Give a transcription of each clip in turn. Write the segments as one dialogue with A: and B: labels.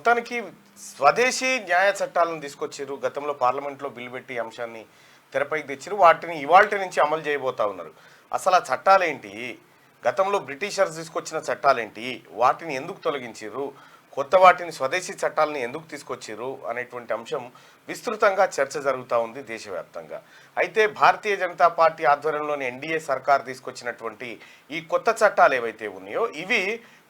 A: మొత్తానికి స్వదేశీ న్యాయ చట్టాలను తీసుకొచ్చారు. గతంలో పార్లమెంట్లో బిల్లు పెట్టి అంశాన్ని తెరపైకి తెచ్చారు. వాటిని ఇవాల్టి నుంచి అమలు చేయబోతా ఉన్నారు. అసలు ఆ చట్టాలేంటి, గతంలో బ్రిటిషర్స్ తీసుకొచ్చిన చట్టాలేంటి, వాటిని ఎందుకు తొలగించారు, కొత్త వాటిని స్వదేశీ చట్టాలను ఎందుకు తీసుకొచ్చారు అనేటువంటి అంశం విస్తృతంగా చర్చ జరుగుతూ ఉంది దేశవ్యాప్తంగా. అయితే భారతీయ జనతా పార్టీ ఆధ్వర్యంలోని ఎన్డీఏ సర్కార్ తీసుకొచ్చినటువంటి ఈ కొత్త చట్టాలు ఏవైతే ఉన్నాయో ఇవి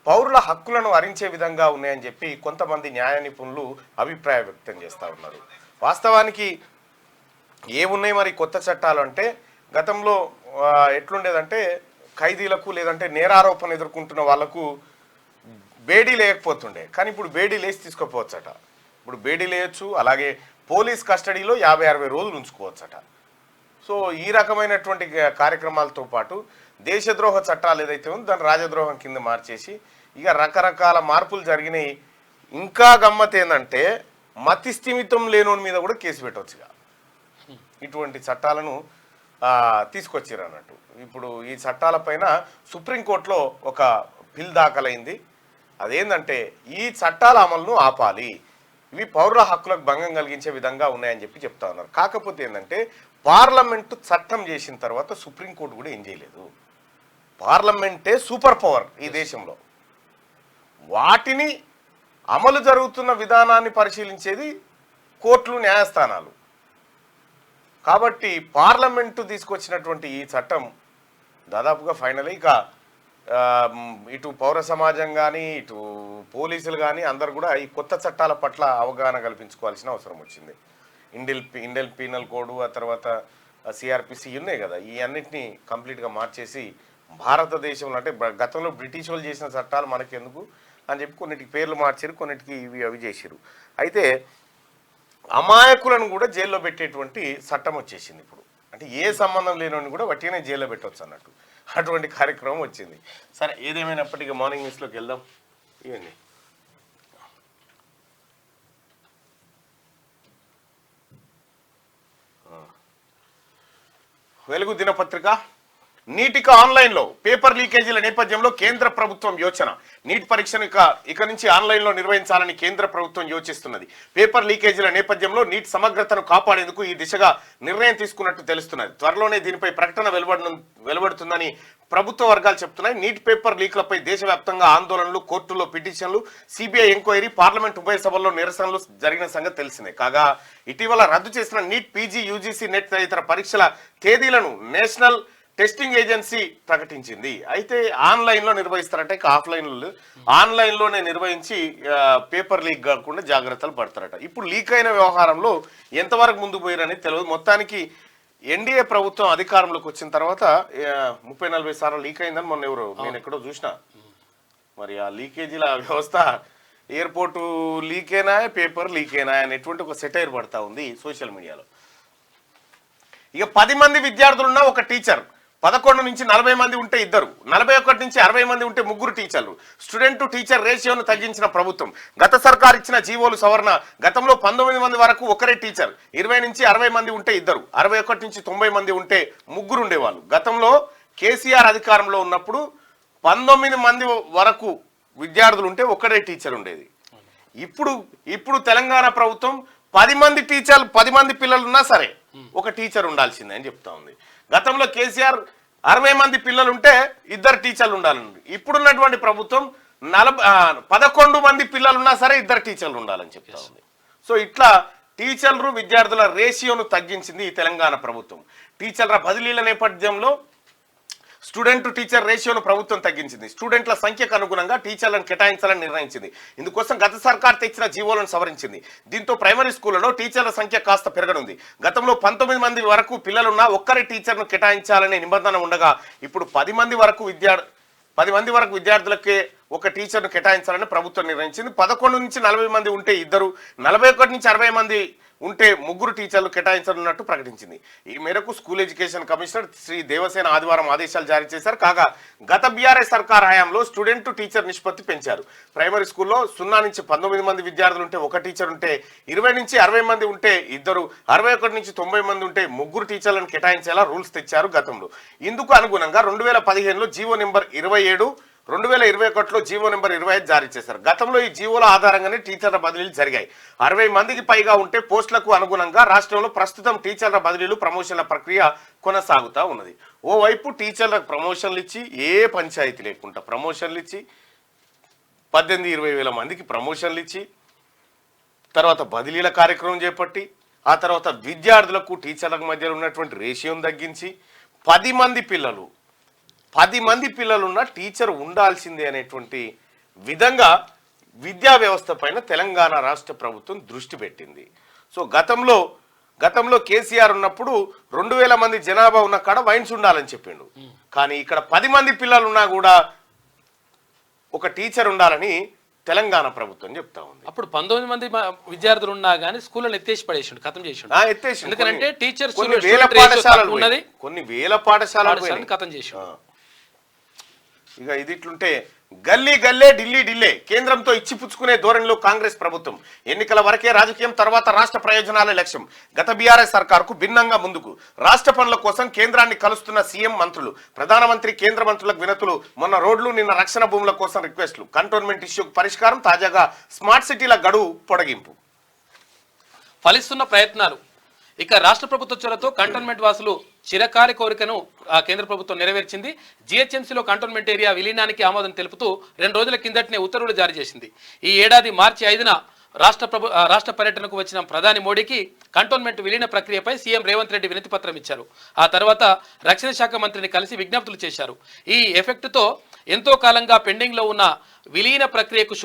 A: పౌరుల హక్కులను హరించే విధంగా ఉన్నాయని చెప్పి కొంతమంది న్యాయ నిపుణులు అభిప్రాయం వ్యక్తం చేస్తూ ఉన్నారు. వాస్తవానికి ఏమున్నాయి మరి కొత్త చట్టాలు అంటే, గతంలో ఎట్లుండేదంటే ఖైదీలకు లేదంటే నేరారోపణ ఎదుర్కొంటున్న వాళ్లకు బేడీ లేకపోతుండే, కానీ ఇప్పుడు బేడీ లేచి తీసుకోపోవచ్చట. ఇప్పుడు బేడీ లేయచ్చు, అలాగే పోలీస్ కస్టడీలో 50-60 రోజులు ఉంచుకోవచ్చట. సో ఈ రకమైనటువంటి కార్యక్రమాలతో పాటు దేశద్రోహ చట్టాలు ఏదైతే ఉందో దాన్ని రాజద్రోహం కింద మార్చేసి ఇక రకరకాల మార్పులు జరిగినాయి. ఇంకా గమ్మత్ ఏంటంటే మతి స్థిమితం లేనోని మీద కూడా కేసు పెట్టవచ్చుగా. ఇటువంటి చట్టాలను తీసుకొచ్చారు అన్నట్టు. ఇప్పుడు ఈ చట్టాలపైన సుప్రీంకోర్టులో ఒక బిల్ దాఖలైంది. అదేంటంటే ఈ చట్టాల అమలును ఆపాలి, ఇవి పౌరుల హక్కులకు భంగం కలిగించే విధంగా ఉన్నాయని చెప్పి చెప్తా ఉన్నారు. కాకపోతే ఏంటంటే పార్లమెంటు చట్టం చేసిన తర్వాత సుప్రీంకోర్టు కూడా ఏం చేయలేదు. పార్లమెంటే సూపర్ పవర్ ఈ దేశంలో. వాటిని అమలు జరుగుతున్న విధానాన్ని పరిశీలించేది కోర్టులు, న్యాయస్థానాలు. కాబట్టి పార్లమెంటు తీసుకొచ్చినటువంటి ఈ చట్టం దాదాపుగా ఫైనల్. ఇక ఇటు పౌర సమాజం కానీ ఇటు పోలీసులు కానీ అందరు కూడా ఈ కొత్త చట్టాల పట్ల అవగాహన కల్పించుకోవాల్సిన అవసరం వచ్చింది. ఇండియన్ పీనల్ కోడ్, ఆ తర్వాత సిఆర్పిసి ఉన్నాయి కదా, ఈ అన్నిటినీ కంప్లీట్గా మార్చేసి భారతదేశంలో అంటే గతంలో బ్రిటిష్ వాళ్ళు చేసిన చట్టాలు మనకెందుకు అని చెప్పి కొన్నిటికి పేర్లు మార్చారు, కొన్నిటికి ఇవి అవి చేసారు. అయితే అమాయకులను కూడా జైల్లో పెట్టేటువంటి చట్టం వచ్చేసింది ఇప్పుడు. అంటే ఏ సంబంధం లేనివాడిని కూడా వట్టిగానే జైల్లో పెట్టవచ్చు అన్నట్టు అటువంటి కార్యక్రమం వచ్చింది. సరే, ఏదేమైనప్పటికీ మార్నింగ్ న్యూస్లోకి వెళ్దాం. ఇవన్నీ వెలుగు దినపత్రిక. నీటికి ఆన్లైన్లో పేపర్ లీకేజీల నేపథ్యంలో కేంద్ర ప్రభుత్వం యోచన. నీట్ పరీక్షను ఇక నుంచి ఆన్లైన్లో నిర్వహించాలని కేంద్ర ప్రభుత్వం యోచిస్తున్నది. పేపర్ లీకేజీల నేపథ్యంలో నీట్ సమగ్రతను కాపాడేందుకు ఈ దిశగా నిర్ణయం తీసుకున్నట్టు తెలుస్తున్నది. త్వరలోనే దీనిపై ప్రకటన వెలువడుతుందని ప్రభుత్వ వర్గాలు చెప్తున్నాయి. నీట్ పేపర్ లీక్లపై దేశవ్యాప్తంగా ఆందోళనలు, కోర్టుల్లో పిటిషన్లు, సిబిఐ ఎంక్వైరీ, పార్లమెంట్ ఉభయ సభల్లో నిరసనలు జరిగిన సంగతి తెలిసిందే. కాగా ఇటీవల రద్దు చేసిన నీట్, పీజీ, యూజీసీ, నెట్ తదితర పరీక్షల తేదీలను నేషనల్ టెస్టింగ్ ఏజెన్సీ ప్రకటించింది. అయితే ఆన్లైన్లో నిర్వహిస్తారట, ఆన్లైన్లోనే నిర్వహించి పేపర్ లీక్ కాకుండా జాగ్రత్తలు పడతారట. ఇప్పుడు లీక్ అయిన వ్యవహారంలో ఎంతవరకు ముందు పోయారని తెలియదు. మొత్తానికి ఎన్డీఏ ప్రభుత్వం అధికారంలోకి వచ్చిన తర్వాత 30-40 సార్లు లీక్ అయిందని మొన్న నేను ఎక్కడో చూసిన. మరి ఆ లీకేజీల వ్యవస్థ ఎయిర్పోర్టు లీక్ అయినా, పేపర్ లీక్ అయినా అనేటువంటి ఒక సెటైర్ పడతా ఉంది సోషల్ మీడియాలో. ఇక 10 మంది విద్యార్థులున్న ఒక టీచర్, 11 నుంచి 40 మంది ఉంటే ఇద్దరు, 41 నుంచి 60 మంది ఉంటే ముగ్గురు టీచర్లు. స్టూడెంట్ టు టీచర్ రేషియోను తగ్గించిన ప్రభుత్వం. గత సర్కార్ ఇచ్చిన జీవోలు సవరణ. గతంలో 19 మంది వరకు ఒకరే టీచర్, 20 నుంచి 60 మంది ఉంటే ఇద్దరు, 61 నుంచి 90 మంది ఉంటే ముగ్గురు ఉండేవాళ్ళు. గతంలో కేసీఆర్ అధికారంలో ఉన్నప్పుడు 19 మంది వరకు విద్యార్థులు ఉంటే ఒకరే టీచర్ ఉండేది. ఇప్పుడు తెలంగాణ ప్రభుత్వం 10 మంది టీచర్లు, 10 మంది పిల్లలు ఉన్నా సరే ఒక టీచర్ ఉండాల్సిందే అని చెప్తా ఉంది. గతంలో కేసీఆర్ 60 మంది పిల్లలు ఉంటే ఇద్దరు టీచర్లు ఉండాలని, ఇప్పుడున్నటువంటి ప్రభుత్వం 11 మంది పిల్లలు ఉన్నా సరే ఇద్దరు టీచర్లు ఉండాలని చెప్తా ఉంది. సో ఇట్లా టీచర్లు విద్యార్థుల రేషియోను తగ్గించింది ఈ తెలంగాణ ప్రభుత్వం. టీచర్ల బదిలీల నేపథ్యంలో స్టూడెంట్ టు టీచర్ రేషియోను ప్రభుత్వం తగ్గించింది. స్టూడెంట్ల సంఖ్యకు అనుగుణంగా టీచర్లను కేటాయించాలని నిర్ణయించింది. ఇందుకోసం గత సర్కార్ తెచ్చిన జీవోలను సవరించింది. దీంతో ప్రైమరీ స్కూళ్లలో టీచర్ల సంఖ్య కాస్త పెరగనుంది. గతంలో 19 మంది వరకు పిల్లలున్నా ఒక్కరి టీచర్ను కేటాయించాలనే నిబంధన ఉండగా ఇప్పుడు 10 మంది వరకు విద్యార్థులకే ఒక టీచర్ను కేటాయించాలని ప్రభుత్వం నిర్ణయించింది. 11 నుంచి 40 మంది ఉంటే ఇద్దరు, 41 నుంచి 60 మంది ఉంటే ముగ్గురు టీచర్లు కేటాయించనున్నట్టు ప్రకటించింది. ఈ మేరకు school education commissioner Shri Devasena ఆదివారం ఆదేశాలు జారీ చేశారు. కాగా గత బీఆర్ఎస్ సర్కార్ హయాంలో స్టూడెంట్ టు టీచర్ నిష్పత్తి పెంచారు. ప్రైమరీ స్కూల్లో 0 నుంచి 19 మంది విద్యార్థులు ఉంటే ఒక టీచర్ ఉంటే, 20 నుంచి 60 మంది ఉంటే ఇద్దరు, 61 నుంచి 90 మంది ఉంటే ముగ్గురు టీచర్లను కేటాయించేలా రూల్స్ తెచ్చారు గతంలో. ఇందుకు అనుగుణంగా 2015లో జీవో నెంబర్ 27 2021లో జీవో నెంబర్ 25 జారీ చేశారు. గతంలో ఈ జీవోల ఆధారంగానే టీచర్ల బదిలీలు జరిగాయి. 60 మందికి పైగా ఉంటే పోస్టులకు అనుగుణంగా రాష్ట్రంలో ప్రస్తుతం టీచర్ల బదిలీలు ప్రమోషన్ల ప్రక్రియ కొనసాగుతూ ఉన్నది. ఓవైపు టీచర్లకు ప్రమోషన్లు ఇచ్చి ఏ పంచాయతీ లేకుండా ప్రమోషన్లు ఇచ్చి 18-20 వేల మందికి ప్రమోషన్లు ఇచ్చి తర్వాత బదిలీల కార్యక్రమం చేపట్టి ఆ తర్వాత విద్యార్థులకు టీచర్లకు మధ్య ఉన్నటువంటి రేషియోను తగ్గించి 10 మంది పిల్లలున్న టీచర్ ఉండాల్సిందే అనేటువంటి విధంగా విద్యా వ్యవస్థ పైన తెలంగాణ రాష్ట్ర ప్రభుత్వం దృష్టి పెట్టింది. సో గతంలో కేసీఆర్ ఉన్నప్పుడు 2000 మంది జనాభా ఉన్న కాడ వైన్స్ ఉండాలని చెప్పిండు. కానీ ఇక్కడ 10 మంది పిల్లలు ఉన్నా కూడా ఒక టీచర్ ఉండాలని తెలంగాణ ప్రభుత్వం చెప్తా ఉంది.
B: అప్పుడు 19 మంది విద్యార్థులు ఉన్నా కానీ స్కూళ్ళని ఎత్తేసి పడేసిండు, ఖతం చేసిండు. ఎందుకంటే టీచర్
A: కొన్ని వేల పాఠశాలలు
B: ఖతం చేసిండు.
A: ఇక ఇది ఇట్లుంటే గల్లీ గల్లే ఢిల్లీ ఢిల్లే కేంద్రంతో ఇచ్చిపుచ్చుకునే ధోరణిలో కాంగ్రెస్ ప్రభుత్వం. ఎన్నికల వరకే రాజకీయం, తర్వాత రాష్ట్ర ప్రయోజనాలే లక్ష్యం. గత బీఆర్ఎస్ సర్కార్కు భిన్నంగా ముందుకు రాష్ట్ర పనుల కోసం కేంద్రాన్ని కలుస్తున్న సీఎం మంత్రులు, ప్రధానమంత్రి కేంద్ర మంత్రులకు వినతులు, మొన్న రోడ్లు, నిన్న రక్షణ భూముల కోసం రిక్వెస్ట్లు, కంటోన్మెంట్ ఇష్యూకు పరిష్కారం, తాజాగా స్మార్ట్ సిటీల గడువు పొడిగింపు.
B: ఫలిస్తున్న ప్రయత్నాలు. ఇక రాష్ట్ర ప్రభుత్వ చొరవతో కంటోన్మెంట్ వాసులు చిరకారి కోరికను కేంద్ర ప్రభుత్వం నెరవేర్చింది. జిహెచ్ఎంసీలో కంటోన్మెంట్ ఏరియా విలీనానికి ఆమోదం తెలుపుతూ 2 రోజుల కిందటనే ఉత్తర్వులు జారీ చేసింది. ఈ ఏడాది మార్చి 5న రాష్ట్ర పర్యటనకు వచ్చిన ప్రధాని మోడీకి కంటోన్మెంట్ విలీన ప్రక్రియపై సీఎం రేవంత్ రెడ్డి వినతి పత్రం ఇచ్చారు. ఆ తర్వాత రక్షణ శాఖ మంత్రిని కలిసి విజ్ఞప్తులు చేశారు. ఈ ఎఫెక్ట్తో ఎంతో కాలంగా పెండింగ్ లో ఉన్న విలీన ప్రక్రియకు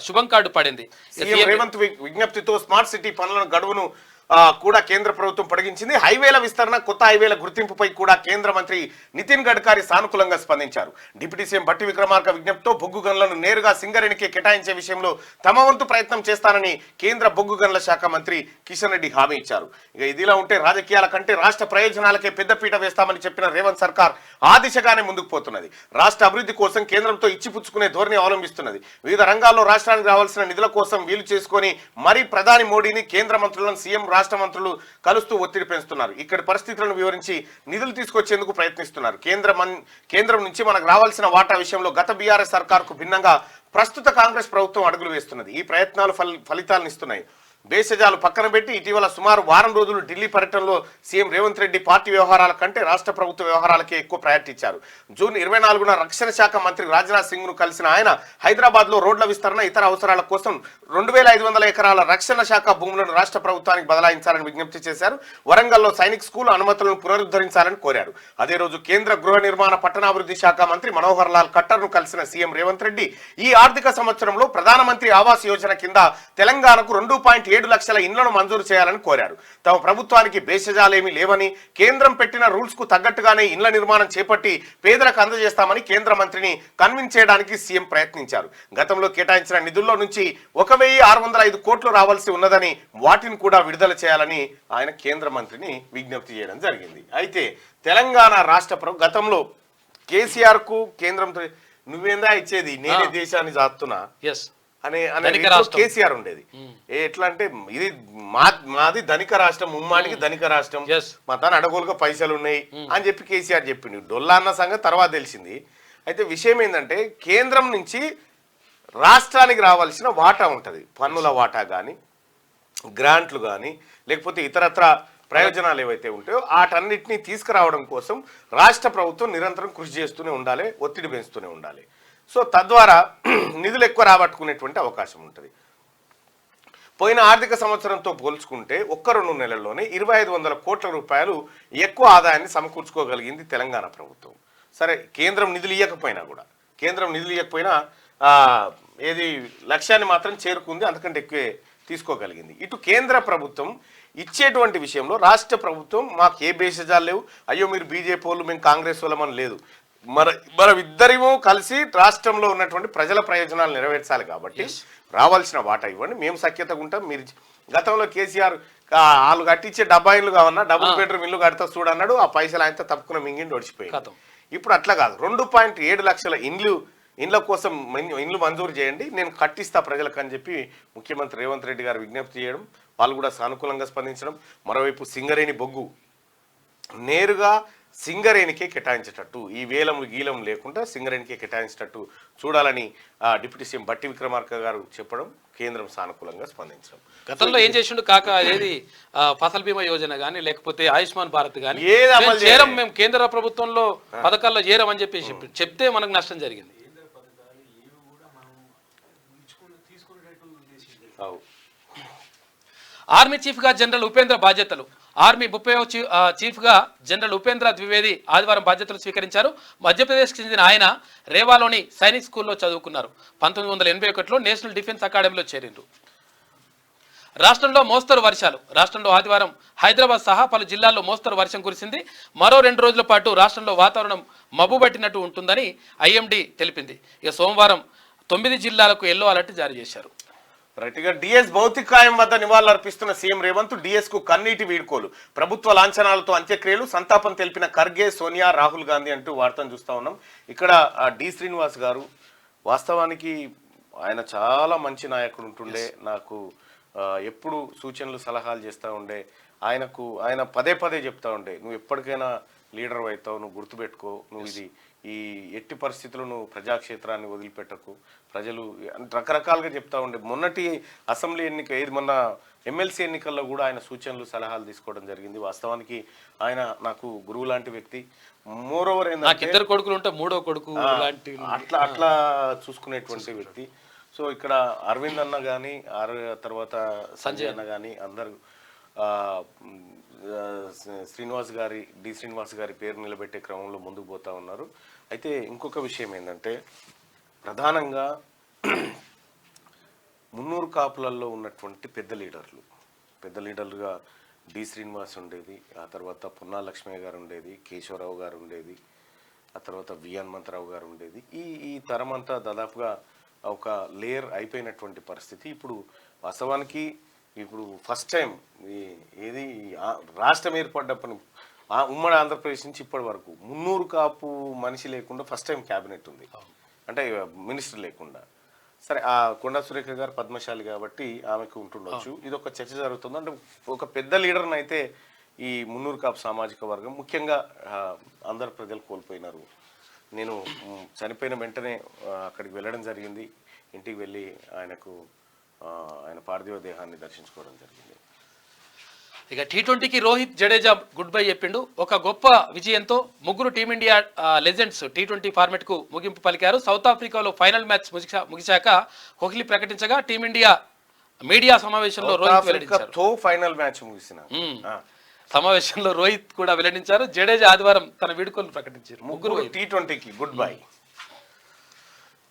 B: శుభం కార్డు పడింది.
A: రేవంత్ విజ్ఞప్తితో స్మార్ట్ సిటీ పనుల గడువును కూడా కేంద్ర ప్రభుత్వం పొడిగించింది. హైవేల విస్తరణ, కొత్త హైవేల గుర్తింపుపై కూడా కేంద్ర మంత్రి నితిన్ గడ్కరీ సానుకూలంగా స్పందించారు. డిప్యూటీ సీఎం భట్టి విక్రమార్క విజ్ఞప్తితో బొగ్గు గనులను నేరుగా సింగరేణికి కేటాయించే విషయంలో తమ వంతు ప్రయత్నం చేస్తానని కేంద్ర బొగ్గు గనుల శాఖ మంత్రి కిషన్ రెడ్డి హామీ ఇచ్చారు. ఇక ఇదిలా ఉంటే రాజకీయాల కంటే రాష్ట్ర ప్రయోజనాలకే పెద్దపీట వేస్తామని చెప్పిన రేవంత్ సర్కార్ ఆ దిశగానే ముందుకు పోతున్నది. రాష్ట్ర అభివృద్ధి కోసం కేంద్రంతో ఇచ్చిపుచ్చుకునే ధోరణి అవలంబిస్తున్నది. వివిధ రంగాల్లో రాష్ట్రానికి రావాల్సిన నిధుల కోసం వీలు చేసుకొని మరీ ప్రధాని మోడీని, కేంద్ర మంత్రులను సీఎం రాష్ట్ర మంత్రులు కలుస్తూ ఒత్తిడి పెంచుతున్నారు. ఇక్కడి పరిస్థితులను వివరించి నిధులు తీసుకొచ్చేందుకు ప్రయత్నిస్తున్నారు. కేంద్రం నుంచి మనకు రావాల్సిన వాటా విషయంలో గత బీఆర్ఎస్ సర్కార్కు భిన్నంగా ప్రస్తుత కాంగ్రెస్ ప్రభుత్వం అడుగులు వేస్తున్నది. ఈ ప్రయత్నాలు ఫలితాలను ఇస్తున్నాయి. భేషజాలు పక్కన పెట్టి ఇటీవల సుమారు వారం రోజులు ఢిల్లీ పర్యటనలో సీఎం రేవంత్ రెడ్డి పార్టీ వ్యవహారాల కంటే రాష్ట్ర ప్రభుత్వ వ్యవహారాలకే ఎక్కువ ప్రయారిటీ ఇచ్చారు. జూన్ 24న రక్షణ శాఖ మంత్రి రాజ్నాథ్ సింగ్ ను కలిసిన ఆయన హైదరాబాద్ లో రోడ్ల విస్తరణ, ఇతర అవసరాల కోసం 2500 ఎకరాల రక్షణ శాఖ భూములను రాష్ట్ర ప్రభుత్వానికి బదలాయించాలని విజ్ఞప్తి చేశారు. వరంగల్లో సైనిక్ స్కూల్ అనుమతులను పునరుద్ధరించాలని కోరారు. అదే రోజు కేంద్ర గృహ నిర్మాణ పట్టణాభివృద్ధి శాఖ మంత్రి మనోహర్ లాల్ ఖట్టర్ ను కలిసిన సీఎం రేవంత్ రెడ్డి ఈ ఆర్థిక సంవత్సరంలో ప్రధానమంత్రి ఆవాస్ యోజన కింద తెలంగాణకు 2.7 లక్షల ఇండ్లను మంజూరు చేయాలని కోరారు. తమ ప్రభుత్వానికి భేషజాలేమీ లేవని, కేంద్రం పెట్టిన రూల్స్ కు తగ్గట్టుగానే ఇండ్ల నిర్మాణం చేపట్టి పేదలకు అందజేస్తామని కేంద్ర మంత్రిని కన్విన్స్ చేయడానికి సీఎం ప్రయత్నించారు. గతంలో కేటాయించిన నిధుల్లో నుంచి 1605 కోట్లు రావాల్సి ఉన్నదని, వాటిని కూడా విడుదల చేయాలని ఆయన కేంద్ర మంత్రిని విజ్ఞప్తి చేయడం జరిగింది. అయితే తెలంగాణ రాష్ట్ర గతంలో కేసీఆర్ కు కేంద్రంతో నువ్వేందా ఇచ్చేది, నేనే దేశాన్ని జాతున్నా అనే కేసీఆర్ ఉండేది. ఎట్లా అంటే ఇది మాది ధనిక రాష్ట్రం, ముమ్మాడికి ధనిక రాష్ట్రం, మా తన అడగోలుగా పైసలు ఉన్నాయి అని చెప్పి కేసీఆర్ చెప్పిండు. డొల్లా అన్న సంగతి తర్వాత తెలిసింది. అయితే విషయం ఏంటంటే కేంద్రం నుంచి రాష్ట్రానికి రావాల్సిన వాటా ఉంటుంది. పన్నుల వాటా కానీ, గ్రాంట్లు కానీ, లేకపోతే ఇతరత్ర ప్రయోజనాలు ఏవైతే ఉంటాయో వాటన్నిటినీ తీసుకురావడం కోసం రాష్ట్ర ప్రభుత్వం నిరంతరం కృషి చేస్తూనే ఉండాలి, ఒత్తిడి పెంచుతూనే ఉండాలి. సో తద్వారా నిధులు ఎక్కువ రాబట్టుకునేటువంటి అవకాశం ఉంటుంది. పోయిన ఆర్థిక సంవత్సరంతో పోల్చుకుంటే 1-2 నెలల్లోనే 2500 కోట్ల రూపాయలు ఎక్కువ ఆదాయాన్ని సమకూర్చుకోగలిగింది తెలంగాణ ప్రభుత్వం. సరే కేంద్రం నిధులు ఇవ్వకపోయినా ఏది లక్ష్యాన్ని మాత్రం చేరుకుంది, అంతకంటే ఎక్కువే తీసుకోగలిగింది. ఇటు కేంద్ర ప్రభుత్వం ఇచ్చేటువంటి విషయంలో రాష్ట్ర ప్రభుత్వం మాకు ఏ భేషజాలు లేవు, అయ్యో మీరు బీజేపీ వాళ్ళు మేము కాంగ్రెస్ వాళ్ళమని లేదు, మనమిద్దరేమో కలిసి రాష్ట్రంలో ఉన్నటువంటి ప్రజల ప్రయోజనాలు నెరవేర్చాలి కాబట్టి రావాల్సిన వాటా ఇవ్వండి, మేము సఖ్యతగా ఉంటాం. మీరు గతంలో కేసీఆర్ వాళ్ళు కట్టించే 70 ఇళ్ళు కావన్నా డబుల్ బెడ్రూమ్ ఇల్లు కడతా చూడన్నాడు, ఆ పైసలు ఆయనతో తప్పుకున్న మింగిండి ఒడిచిపోయింది. ఇప్పుడు అట్లా కాదు, 2.7 లక్షల ఇండ్ల కోసం ఇండ్లు మంజూరు చేయండి, నేను కట్టిస్తా ప్రజలకు అని చెప్పి ముఖ్యమంత్రి రేవంత్ రెడ్డి గారు విజ్ఞప్తి చేయడం, వాళ్ళు కూడా సానుకూలంగా స్పందించడం. మరోవైపు సింగరేణి బొగ్గు నేరుగా సింగరేణికే కేటాయించేటట్టు, ఈ వేలం గీలం లేకుండా సింగరేణికే కేటాయించేటట్టు చూడాలని డిప్యూటీ సీఎం బట్టి విక్రమార్క గారు చెప్పడం, కేంద్రం సానుకూలంగా స్పందించడం.
B: గతంలో ఏం చేసిండు కాక ఏది ఫసల్ బీమా యోజన కానీ లేకపోతే ఆయుష్మాన్ భారత్ కానీ
A: ఏది అమలు
B: చేరం, మేము కేంద్ర ప్రభుత్వంలో పథకాల్లో చేరమని చెప్పి చెప్తే మనకు నష్టం జరిగింది. ఆర్మీ చీఫ్ గా జనరల్ ఉపేంద్ర బాధ్యతలు. ఆర్మీ 30వ చీఫ్ గా జనరల్ ఉపేంద్ర ద్వివేది ఆదివారం బాధ్యతలు స్వీకరించారు. మధ్యప్రదేశ్కి చెందిన ఆయన రేవాలోని సైనిక్ స్కూల్లో చదువుకున్నారు. 1981లో నేషనల్ డిఫెన్స్ అకాడమీలో చేరిండ్రు. రాష్ట్రంలో మోస్తరు వర్షాలు. రాష్ట్రంలో ఆదివారం హైదరాబాద్ సహా పలు జిల్లాల్లో మోస్తరు వర్షం కురిసింది. మరో 2 రోజుల పాటు రాష్ట్రంలో వాతావరణం మబ్బుబట్టినట్టు ఉంటుందని ఐఎండీ తెలిపింది. ఇక సోమవారం 9 జిల్లాలకు ఎల్లో అలర్ట్ జారీ చేశారు.
A: రైట్గా డిఎస్ భౌతికాయం వద్ద నివాళులర్పిస్తున్న సీఎం రేవంత్, డిఎస్ కు కన్నీటి వీడ్కోలు, ప్రభుత్వ లాంఛనాలతో అంత్యక్రియలు, సంతాపం తెలిపిన ఖర్గే, సోనియా, రాహుల్ గాంధీ అంటూ వార్తను చూస్తా ఉన్నాం. ఇక్కడ డి శ్రీనివాస్ గారు వాస్తవానికి ఆయన చాలా మంచి నాయకుడు ఉంటుండే, నాకు ఎప్పుడు సూచనలు సలహాలు చేస్తూ ఉండే. ఆయన పదే పదే చెప్తా ఉండే, నువ్వు ఎప్పటికైనా లీడర్ అవుతావు, నువ్వు గుర్తుపెట్టుకో, నువ్వు ఇది ఈ ఎట్టి పరిస్థితుల్లో నువ్వు ప్రజాక్షేత్రాన్ని వదిలిపెట్టకు, ప్రజలు రకరకాలుగా చెప్తా ఉండే. మొన్నటి అసెంబ్లీ ఎన్నిక మొన్న ఎమ్మెల్సీ ఎన్నికల్లో కూడా ఆయన సూచనలు సలహాలు తీసుకోవడం జరిగింది. వాస్తవానికి ఆయన నాకు గురువు లాంటి వ్యక్తి. మోరోవర్ ఏంటంటే
B: 2 కొడుకులు ఉంటే 3వ కొడుకు లాంటి
A: అట్లా చూసుకునేటువంటి వ్యక్తి. సో ఇక్కడ అరవింద్ అన్న కానీ తర్వాత సంజయ్ అన్న కానీ అందరు డి శ్రీనివాస్ గారి పేరు నిలబెట్టే క్రమంలో ముందుకు పోతా ఉన్నారు. అయితే ఇంకొక విషయం ఏంటంటే ప్రధానంగా మున్నూరు కాపులలో ఉన్నటువంటి పెద్ద లీడర్లుగా డి శ్రీనివాస్ ఉండేది, ఆ తర్వాత పొన్నా లక్ష్మయ్య గారు ఉండేది, కేశవరావు గారు ఉండేది, ఆ తర్వాత వి హనుమంతరావు గారు ఉండేది. ఈ తరం అంతా దాదాపుగా ఒక లేయర్ అయిపోయినటువంటి పరిస్థితి. ఇప్పుడు వాస్తవానికి ఫస్ట్ టైం ఏది రాష్ట్రం ఏర్పడ్డప్పటి ఉమ్మడి ఆంధ్రప్రదేశ్ నుంచి ఇప్పటి వరకు 300 కాపు మనిషి లేకుండా ఫస్ట్ టైం క్యాబినెట్ ఉంది, అంటే మినిస్టర్ లేకుండా. సరే, ఆ కొండా సురేఖ గారు పద్మశాలి కాబట్టి ఆమెకు ఉంటుండొచ్చు. ఇది ఒక చర్చ జరుగుతుంది. అంటే ఒక పెద్ద లీడర్ని అయితే ఈ 300 కాపు సామాజిక వర్గం ముఖ్యంగా అందరు ప్రజలు కోల్పోయినారు. నేను చనిపోయిన వెంటనే అక్కడికి వెళ్ళడం జరిగింది. ఇంటికి వెళ్ళి ఆయన పార్థివ దేహాన్ని దర్శించుకోవడం జరిగింది.
B: ఇక T20కి రోహిత్, జడేజా గుడ్ బై చెప్పిండు. ఒక గొప్ప విజయంతో ముగ్గురు టీమిండియా లెజెండ్స్ T20 ఫార్మెట్ కు ముగింపు పలికారు. సౌత్ ఆఫ్రికాలో ఫైనల్ మ్యాచ్ ముగిశాక కోహ్లీ ప్రకటించగా టీమిండియా మీడియా సమావేశంలో రోహిత్ వెల్లడించారు.
A: ఫైనల్ మ్యాచ్ ముగిసిన
B: సమావేశంలో రోహిత్ కూడా వెల్లడించారు. జడేజా ఆదివారం తన వీడుకోలు ప్రకటించారు.
A: ముగ్గురు T20కి గుడ్ బై.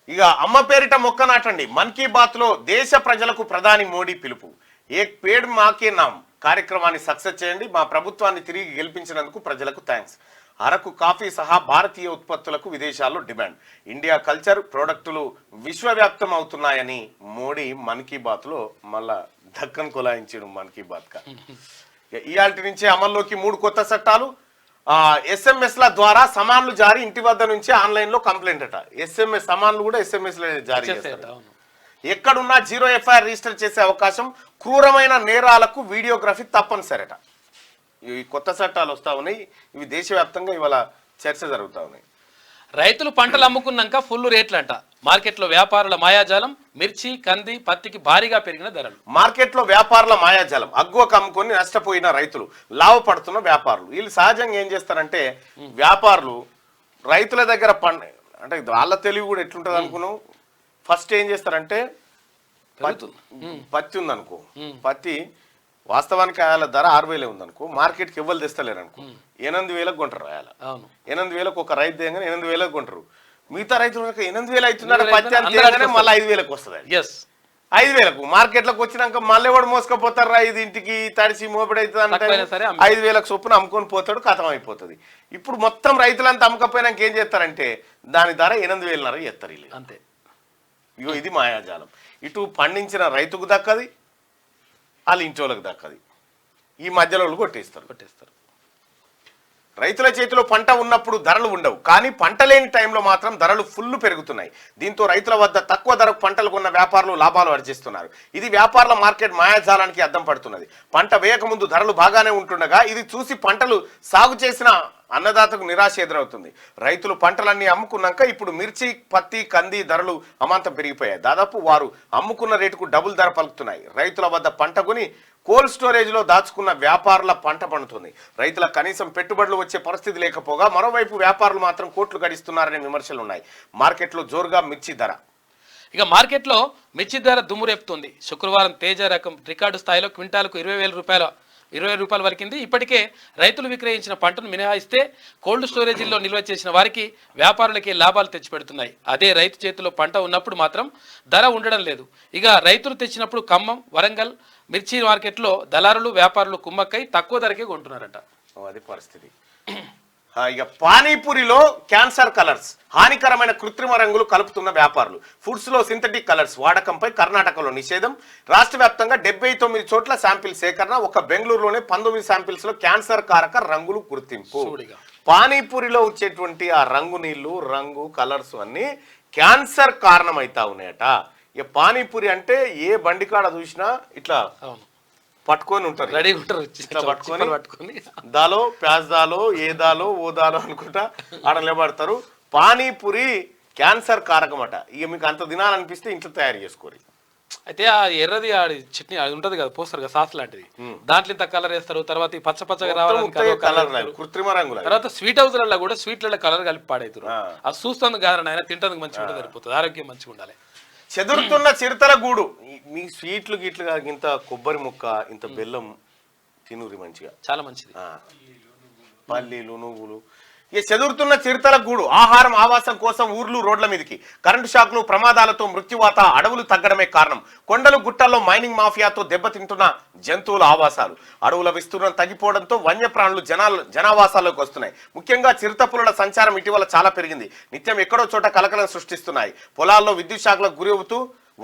A: ఇక అమ్మ పేరిట మొక్క నాటండి. మన్ కీ బాత్ లో దేశ ప్రజలకు ప్రధాని మోడీ పిలుపు. ఏక్ పేడ్ మాకే నామ్ కార్యక్రమాన్ని సక్సెస్ చేయండి. మా ప్రభుత్వాన్ని తిరిగి గెలిపించినందుకు ప్రజలకు థ్యాంక్స్. అరకు కాఫీ సహా భారతీయ ఉత్పత్తులకు విదేశాల్లో డిమాండ్. ఇండియా కల్చర్ ప్రోడక్టులు విశ్వవ్యాప్తం అవుతున్నాయని మోడీ మన్ కీ బాత్ లో మళ్ళా దక్కన్ కొలాయించాడు. మన్ కీ బాత్ కా ఇయాల్టి నుంచే అమల్లోకి 3 కొత్త చట్టాలు. SMS ల ద్వారా సమాన్లు జారీ, ఇంటి వద్ద నుంచి ఆన్లైన్ లో కంప్లైంట్ అట. SMS సమాన్లు కూడా SMS జారీ చేస్తారు. ఎక్కడున్నా 0 FIR రిజిస్టర్ చేసే అవకాశం. క్రూరమైన నేరాలకు వీడియోగ్రఫీ తప్పనిసరట. ఈ కొత్త చట్టాలు వస్తా ఉన్నాయి. ఇవి దేశవ్యాప్తంగా ఇవాళ చర్చ జరుగుతూ ఉన్నాయి.
B: రైతులు పంటలు అమ్ముకున్నాక ఫుల్ రేట్లంట. మార్కెట్లో వ్యాపారుల మాయాజాలం. మిర్చి, కంది, పత్తికి భారీగా పెరిగిన ధరలు. మార్కెట్లో వ్యాపారుల మాయాజాలం. అగ్గువకు అమ్ముకొని నష్టపోయిన రైతులు, లాభపడుతున్న వ్యాపారులు. వీళ్ళు సహజంగా ఏం చేస్తారంటే వ్యాపారులు రైతుల దగ్గర అంటే వాళ్ళ తెలివి కూడా ఎట్లుంటుంది అనుకున్నాం. ఫస్ట్ ఏం చేస్తారంటే పత్తి ఉందనుకో, పత్తి వాస్తవానికి ఆయాల ధర 6,000 ఉందనుకో, మార్కెట్కి ఎవ్వరు తెస్తలేరు అనుకో, 8,000కు కొంటారు. ఆయాల 8,000కు ఒక రైతు దేగానే 8,000కు కొంటారు. మిగతా రైతులు 8,000 అవుతున్నారు పత్తి అంటే మళ్ళీ 5,000కు వస్తుంది. 5,000కు మార్కెట్లోకి వచ్చినాక మళ్ళీ ఎవడు మోసుకపోతారు. ఇది ఇంటికి తడిసి మోపిడైతుంది అంటే 5,000కు చొప్పున అమ్ముకొని పోతాడు, కథం అయిపోతుంది. ఇప్పుడు మొత్తం రైతులంతా అమ్మకపోయినాక ఏం చేస్తారంటే దాని ధర 8,500 చేస్తారు వీళ్ళు. అంతే. ఇగో ఇది మాయాజాలం. ఇటు పండించిన రైతుకు దక్కది, వాళ్ళ ఇంటోళ్ళకి దక్కది. ఈ మధ్యలో కొట్టేస్తారు. రైతుల చేతిలో పంట ఉన్నప్పుడు ధరలు ఉండవు, కానీ పంట లేని టైంలో మాత్రం ధరలు ఫుల్ పెరుగుతున్నాయి. దీంతో రైతుల వద్ద తక్కువ ధరకు పంటలు కొన్న వ్యాపారులు లాభాలు ఆర్జిస్తున్నారు. ఇది వ్యాపారుల మార్కెట్ మాయాజాలానికి అద్దం పడుతున్నది. పంట వేయకముందు ధరలు బాగానే ఉంటుండగా ఇది చూసి పంటలు సాగు చేసిన
A: అన్నదాతకు నిరాశ ఎదురవుతుంది. రైతులు పంటలన్నీ అమ్ముకున్నాక ఇప్పుడు మిర్చి, పత్తి, కంది ధరలు అమాంతం పెరిగిపోయాయి. దాదాపు వారు అమ్ముకున్న రేటుకు డబుల్ ధర పలుకుతున్నాయి. రైతుల వద్ద పంట కొని కోల్డ్ స్టోరేజ్లో దాచుకున్న వ్యాపారుల పంట పండుతుంది. రైతుల కనీసం పెట్టుబడులు వచ్చే పరిస్థితి లేకపోగా మరోవైపు వ్యాపారులు మాత్రం కోట్లు గడిస్తున్నారనే విమర్శలు ఉన్నాయి. మార్కెట్లో జోరుగా మిర్చి ధర.
B: ఇక మార్కెట్లో మిర్చి ధర దుమ్మురేపుతుంది. శుక్రవారం తేజ రకం రికార్డు స్థాయిలో క్వింటాలకు 20,000 రూపాయల వరకింది. ఇప్పటికే రైతులు విక్రయించిన పంటను మినహాయిస్తే కోల్డ్ స్టోరేజీల్లో నిల్వ చేసిన వారికి వ్యాపారులకి లాభాలు తెచ్చిపెడుతున్నాయి. అదే రైతు చేతిలో పంట ఉన్నప్పుడు మాత్రం ధర ఉండడం లేదు. ఇక రైతులు తెచ్చినప్పుడు ఖమ్మం, వరంగల్ మిర్చి మార్కెట్లో దళారులు, వ్యాపారులు కుమ్మక్కై తక్కువ ధరకే కొంటున్నారట.
A: అది పరిస్థితి. ఇక పానీపూరిలో క్యాన్సర్ కలర్స్, హానికరమైన కృత్రిమ రంగులు కలుపుతున్న వ్యాపారులు. ఫుడ్స్ లో సింథటిక్ కలర్స్ వాడకంపై కర్ణాటకలో నిషేధం. రాష్ట్ర వ్యాప్తంగా 79 చోట్ల శాంపిల్ సేకరణ. ఒక బెంగళూరులోనే 19 శాంపిల్స్ లో క్యాన్సర్ కారక రంగులు గుర్తింపు. పానీపూరిలో వచ్చేటువంటి ఆ రంగు నీళ్లు, రంగు కలర్స్ అన్ని క్యాన్సర్ కారణమైతా ఉన్నాయట. ఇక పానీపూరి అంటే ఏ బండికాడ చూసినా ఇట్లా పట్టుకొని ఉంటారు,
B: రెడీ ఉంటారు,
A: ఇట్లా పట్టుకొని దాలో ప్యాజ్ దాలో ఏ దాలో ఓ దాలో అనుకుంటా ఆడ నిలబడతారు. పానీపూరి క్యాన్సర్ కారకమట. ఇక మీకు అంత తినాలనిపిస్తే ఇంట్లో తయారు చేసుకోరు.
B: అయితే ఆ ఎర్రది చట్నీ అది ఉంటది కదా, పోస్తారు కదా సాస్ లాంటిది, దాంట్లో ఇంత కలర్ వేస్తారు. తర్వాత పచ్చ పచ్చగా రావాలని
A: కలర్ కృత్రిమ రంగులు.
B: తర్వాత స్వీట్ హౌస్లలో కూడా స్వీట్లలో కలర్ కలిపి పాడవుతారు. అది చూస్తుంది కాదు ఆయన తింటానికి మంచిగా ఉంటుంది, సరిపోతుంది, ఆరోగ్యం మంచిగా ఉండాలి.
A: చెదురుతున్న చిరుతల గూడు. మీ స్వీట్లు గిట్లుగా ఇంత కొబ్బరి ముక్క, ఇంత బెల్లం తినూరి మంచిగా,
B: చాలా మంచిది.
A: పల్లీలు, నువ్వులు. ఈ చెదురుతున్న చిరుతల గూడు. ఆహారం, ఆవాసం కోసం ఊర్లు రోడ్ల మీదకి. కరెంటు షాక్లు, ప్రమాదాలతో మృత్యువాత, అడవులు తగ్గడమే కారణం. కొండలు, గుట్టల్లో మైనింగ్ మాఫియాతో దెబ్బతింటున్న జంతువుల ఆవాసాలు. అడవుల విస్తీర్ణం తగ్గిపోవడంతో వన్యప్రాణులు జనావాసాల్లోకి వస్తున్నాయి. ముఖ్యంగా చిరుతపులుల సంచారం ఇటీవల చాలా పెరిగింది. నిత్యం ఎక్కడో చోట కలకలం సృష్టిస్తున్నాయి. పొలాల్లో విద్యుత్ షాక్లకు గురి అవుతూ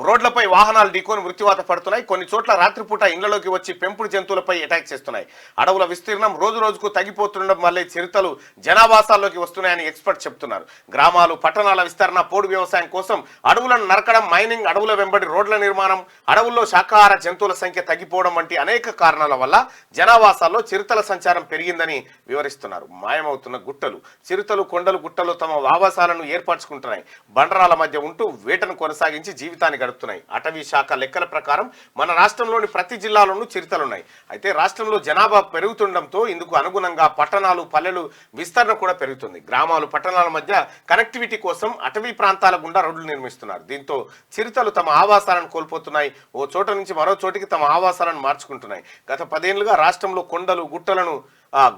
A: రోడ్లపై వాహనాలు ఢీకొని మృత్యువాత పడుతున్నాయి. కొన్ని చోట్ల రాత్రిపూట ఇళ్లలోకి వచ్చి పెంపుడు జంతువులపై అటాక్ చేస్తున్నాయి. అడవుల విస్తీర్ణం రోజు రోజుకు తగ్గిపోతుండడం వల్లే చిరుతలు జనావాసాల్లోకి వస్తున్నాయని ఎక్స్పర్ట్ చెప్తున్నారు. గ్రామాలు, పట్టణాల విస్తరణ, పోడు వ్యవసాయం కోసం అడవులను నరకడం, మైనింగ్, అడవుల వెంబడి రోడ్ల నిర్మాణం, అడవుల్లో శాకాహార జంతువుల సంఖ్య తగ్గిపోవడం వంటి అనేక కారణాల వల్ల జనావాసాల్లో చిరుతల సంచారం పెరిగిందని వివరిస్తున్నారు. మాయమవుతున్న గుట్టలు. చిరుతలు కొండలు, గుట్టలు తమ ఆవాసాలను ఏర్పరచుకుంటున్నాయి. బండరాల మధ్య ఉంటూ వేటను కొనసాగించి జీవితాన్ని గడుపుతున్నాయి. అటవీ శాఖ లెక్కల ప్రకారం మన రాష్ట్రంలోని ప్రతి జిల్లాలోనూ చిరుతలున్నాయి. అయితే రాష్ట్రంలో జనాభా పెరుగుతుండటంతో ఇందుకు అనుగుణంగా పట్టణాలు, పల్లెలు విస్తరణ కూడా పెరుగుతుంది. గ్రామాలు, పట్టణాల మధ్య కనెక్టివిటీ కోసం అటవీ ప్రాంతాల గుండా రోడ్లు నిర్మిస్తున్నారు. దీంతో చిరుతలు తమ ఆవాసాలను కోల్పోతున్నాయి. ఓ చోట నుంచి మరో చోటికి తమ ఆవాసాలను మార్చుకుంటున్నాయి. గత 10 ఏళ్లుగా రాష్ట్రంలో కొండలు, గుట్టలను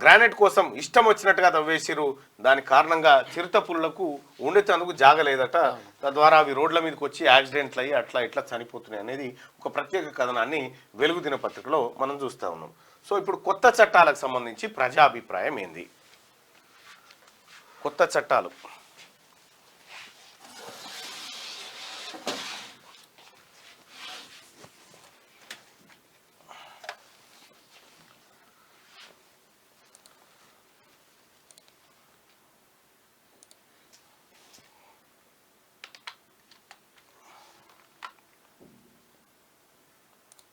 A: గ్రానైట్ కోసం ఇష్టం వచ్చినట్టుగా తవ్వేసిరు. దాని కారణంగా చిరుత పులులకు ఉండేందుకు జాగలేదట. తద్వారా అవి రోడ్ల మీదకి వచ్చి యాక్సిడెంట్లు అయ్యి అట్లా ఇట్లా చనిపోతున్నాయి అనేది ఒక ప్రత్యేక కథనాన్ని వెలుగు దినపత్రికలో మనం చూస్తూ ఉన్నాం. సో ఇప్పుడు కొత్త చట్టాలకు సంబంధించి ప్రజాభిప్రాయం ఏంది? కొత్త చట్టాలు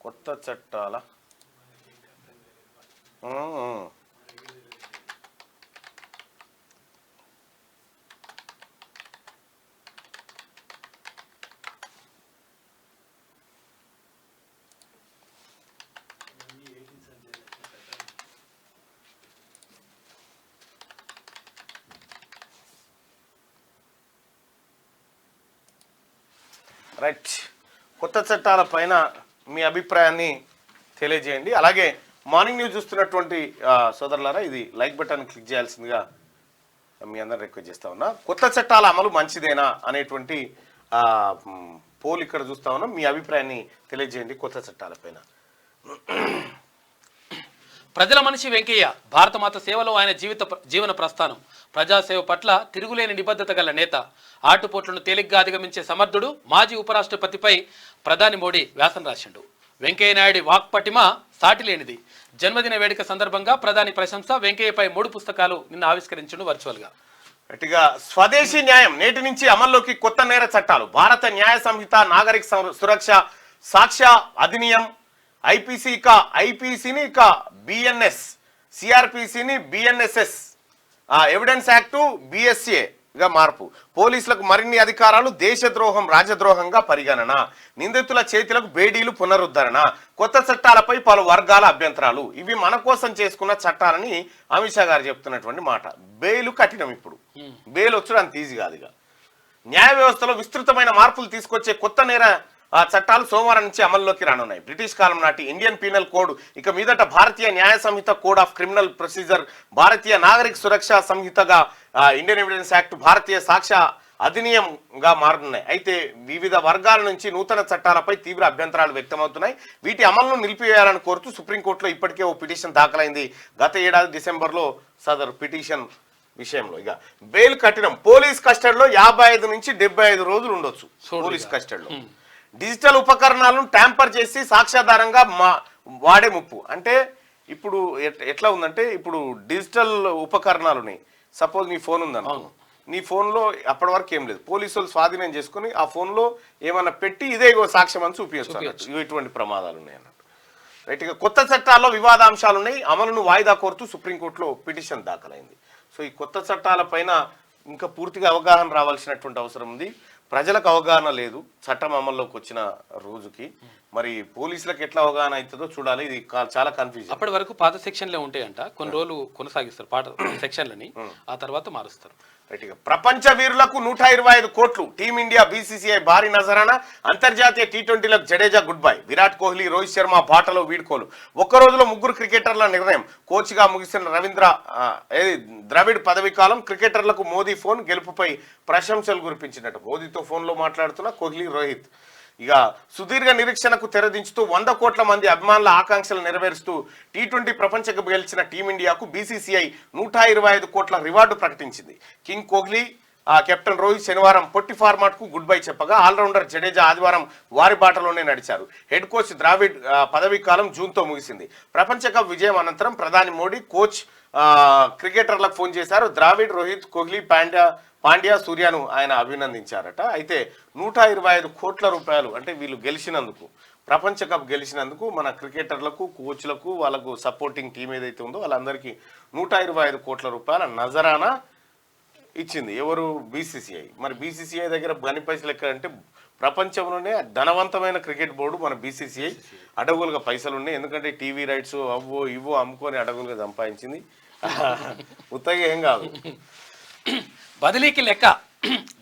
A: కొత్త చట్టాల రైట్. కొత్త చట్టాల పైన మీ అభిప్రాయాన్ని తెలియజేయండి. అలాగే మార్నింగ్ న్యూస్ చూస్తున్నటువంటి సోదరులారా, ఇది లైక్ బటన్ క్లిక్ చేయాల్సిందిగా మీ అందరూ రిక్వెస్ట్ చేస్తా ఉన్నా. కొత్త చట్టాల అమలు మంచిదేనా అనేటువంటి పోల్ ఇక్కడ చూస్తా ఉన్నా. మీ అభిప్రాయాన్ని తెలియజేయండి కొత్త చట్టాలపైన.
B: ప్రజల మనిషి వెంకయ్య, భారతమాత సేవలో ఆయన జీవన ప్రస్థానం. ప్రజాసేవ పట్ల తిరుగులేని నిబద్ధత గల నేత. ఆటుపోట్లను తేలిగ్గా అధిగమించే సమర్థుడు. మాజీ ఉపరాష్ట్రపతిపై ప్రధాని మోడీ వ్యాసం రాసిండు. వెంకయ్య నాయుడు వాక్పటిమ సాటిలేనిది. జన్మదిన వేడుక సందర్భంగా ప్రధాని ప్రశంస. వెంకయ్యపై 3 పుస్తకాలు నిన్న ఆవిష్కరించిండు వర్చువల్ గా.
A: గట్టిగా స్వదేశీ న్యాయం నేటి నుంచి అమల్లోకి కొత్త నేర చట్టాలు. భారత న్యాయ సంహిత, నాగరిక సురక్ష, సాక్ష్య అధినియం, ఐపీసీని ఇక బిఎన్ఎస్, సిఆర్పిసిని బిఎన్ఎస్ఎస్, ఎవిడెన్స్ యాక్టు బిఎస్ఏ గా మార్పు, పోలీసులకు మరిన్ని అధికారాలు, దేశద్రోహం రాజద్రోహంగా పరిగణన, నిందితుల చేతులకు బేడీలు పునరుద్ధరణ, కొత్త చట్టాలపై పలు వర్గాల అభ్యంతరాలు. ఇవి మన కోసం చేసుకున్న చట్టాలని అమిత్ షా గారు చెప్తున్నటువంటి మాట. బెయిల్ కఠినం, ఇప్పుడు బెయిల్ వచ్చడం అంత ఈజీ కాదు. ఇక న్యాయ వ్యవస్థలో విస్తృతమైన మార్పులు తీసుకొచ్చే కొత్త నేర చట్టాలు సోమవారం నుంచి అమల్లోకి రానున్నాయి. బ్రిటిష్ కాలం నాటి ఇండియన్ పీనల్ కోడ్ ఇక మీదట భారతీయ న్యాయ సంహిత, code of criminal procedure, Bharatiya Nagarik Suraksha సంహితగా Indian evidence act, భారతీయ సాక్ష్య అధినియంగా మారుతున్నాయి. అయితే వివిధ వర్గాల నుంచి నూతన చట్టాలపై తీవ్ర అభ్యంతరాలు వ్యక్తమవుతున్నాయి. వీటి అమలును నిలిపివేయాలని కోరుతూ సుప్రీంకోర్టులో ఇప్పటికే ఓ పిటిషన్ దాఖలైంది. గత ఏడాది డిసెంబర్లో సదరు పిటిషన్ విషయంలో ఇక బెయిల్ కఠినం, పోలీస్ కస్టడీలో 55 నుంచి 75 రోజులు ఉండొచ్చు. పోలీస్ కస్టడీలో డిజిటల్ ఉపకరణాలను ట్యాంపర్ చేసి సాక్ష్యాధారంగా వాడే ముప్పు. అంటే ఇప్పుడు ఎట్లా ఉందంటే, ఇప్పుడు డిజిటల్ ఉపకరణాలు ఉన్నాయి. సపోజ్ నీ ఫోన్ ఉందనుకో, నీ ఫోన్లో అప్పటి వరకు ఏం లేదు, పోలీసులు స్వాధీనం చేసుకుని ఆ ఫోన్లో ఏమన్నా పెట్టి ఇదే సాక్ష్యం అని చూపించచ్చు. ఇటువంటి ప్రమాదాలు ఉన్నాయి అన్నట్టు. రైట్. ఇక కొత్త చట్టాల్లో వివాదాంశాలు ఉన్నాయి, అమలును వాయిదా కోరుతూ సుప్రీంకోర్టులో పిటిషన్ దాఖలైంది. సో ఈ కొత్త చట్టాలపైన ఇంకా పూర్తిగా అవగాహన రావాల్సినటువంటి అవసరం ఉంది. ప్రజలకు అవగాహన లేదు చట్టం అమల్లోకి వచ్చిన రోజుకి. మరి పోలీసులకు ఎట్లా అవగాహన అవుతుందో చూడాలి. ఇది చాలా కన్ఫ్యూజన్.
B: అప్పటి వరకు పాత సెక్షన్లే ఉంటాయంట, కొన్ని రోజులు కొనసాగిస్తారు పాత సెక్షన్లని, ఆ తర్వాత మారుస్తారు.
A: ప్రపంచ వీరులకు 125 కోట్లు, టీమిండియా బీసీసీఐ భారీ నజరానా, అంతర్జాతీయ టీ20లకు జడేజా గుడ్ బై, విరాట్ కోహ్లీ, రోహిత్ శర్మ బాటలో వీడ్కోలు. ఒక్క రోజులో 3 క్రికెటర్ల నిర్ణయం, కోచ్గా ముగిసిన ద్రవిడ్ పదవి కాలం, క్రికెటర్లకు మోదీ ఫోన్, గెలుపుపై ప్రశంసలు కురిపించినట్టు. మోదీతో ఫోన్లో మాట్లాడుతున్న కోహ్లీ, రోహిత్. ఇక సుదీర్ఘ నిరీక్షణకు తెరదించుతూ 100 కోట్ల మంది అభిమానుల ఆకాంక్షలు నెరవేరుస్తూ టీ20 ప్రపంచ కప్ గెలిచిన టీమిండియాకు బీసీసీఐ 125 కోట్ల రివార్డు ప్రకటించింది. కింగ్ కోహ్లీ, కెప్టెన్ రోహిత్ శనివారం పొట్టి ఫార్మాట్ కు గుడ్ బై చెప్పగా, ఆల్రౌండర్ జడేజా ఆదివారం వారి బాటలోనే నడిచారు. హెడ్ కోచ్ ద్రావిడ్ పదవీ కాలం జూన్తో ముగిసింది. ప్రపంచ కప్ విజయం అనంతరం ప్రధాని మోడీ, కోచ్, క్రికెటర్లకు ఫోన్ చేశారు. ద్రావిడ్, రోహిత్, కోహ్లీ, పాండ్యా, సూర్యను ఆయన అభినందించారట. అయితే 125 కోట్ల రూపాయలు అంటే వీళ్ళు గెలిచినందుకు, ప్రపంచ కప్ గెలిచినందుకు మన క్రికెటర్లకు, కోచ్లకు, వాళ్ళకు సపోర్టింగ్ టీం ఏదైతే ఉందో వాళ్ళందరికీ 125 కోట్ల రూపాయల నజరానా ఇచ్చింది. ఎవరు? బీసీసీఐ. మరి బీసీసీఐ దగ్గర గని పైసలు ఎక్కడంటే, ప్రపంచంలోనే ధనవంతమైన క్రికెట్ బోర్డు మన బీసీసీఐ. అడవులుగా పైసలు ఉన్నాయి, ఎందుకంటే టీవీ రైట్స్ అవ్వో ఇవ్వో అమ్ముకొని అడవులుగా సంపాదించింది. ఉత్తగా ఏం కాదు.
B: బదిలీకి లెక్క,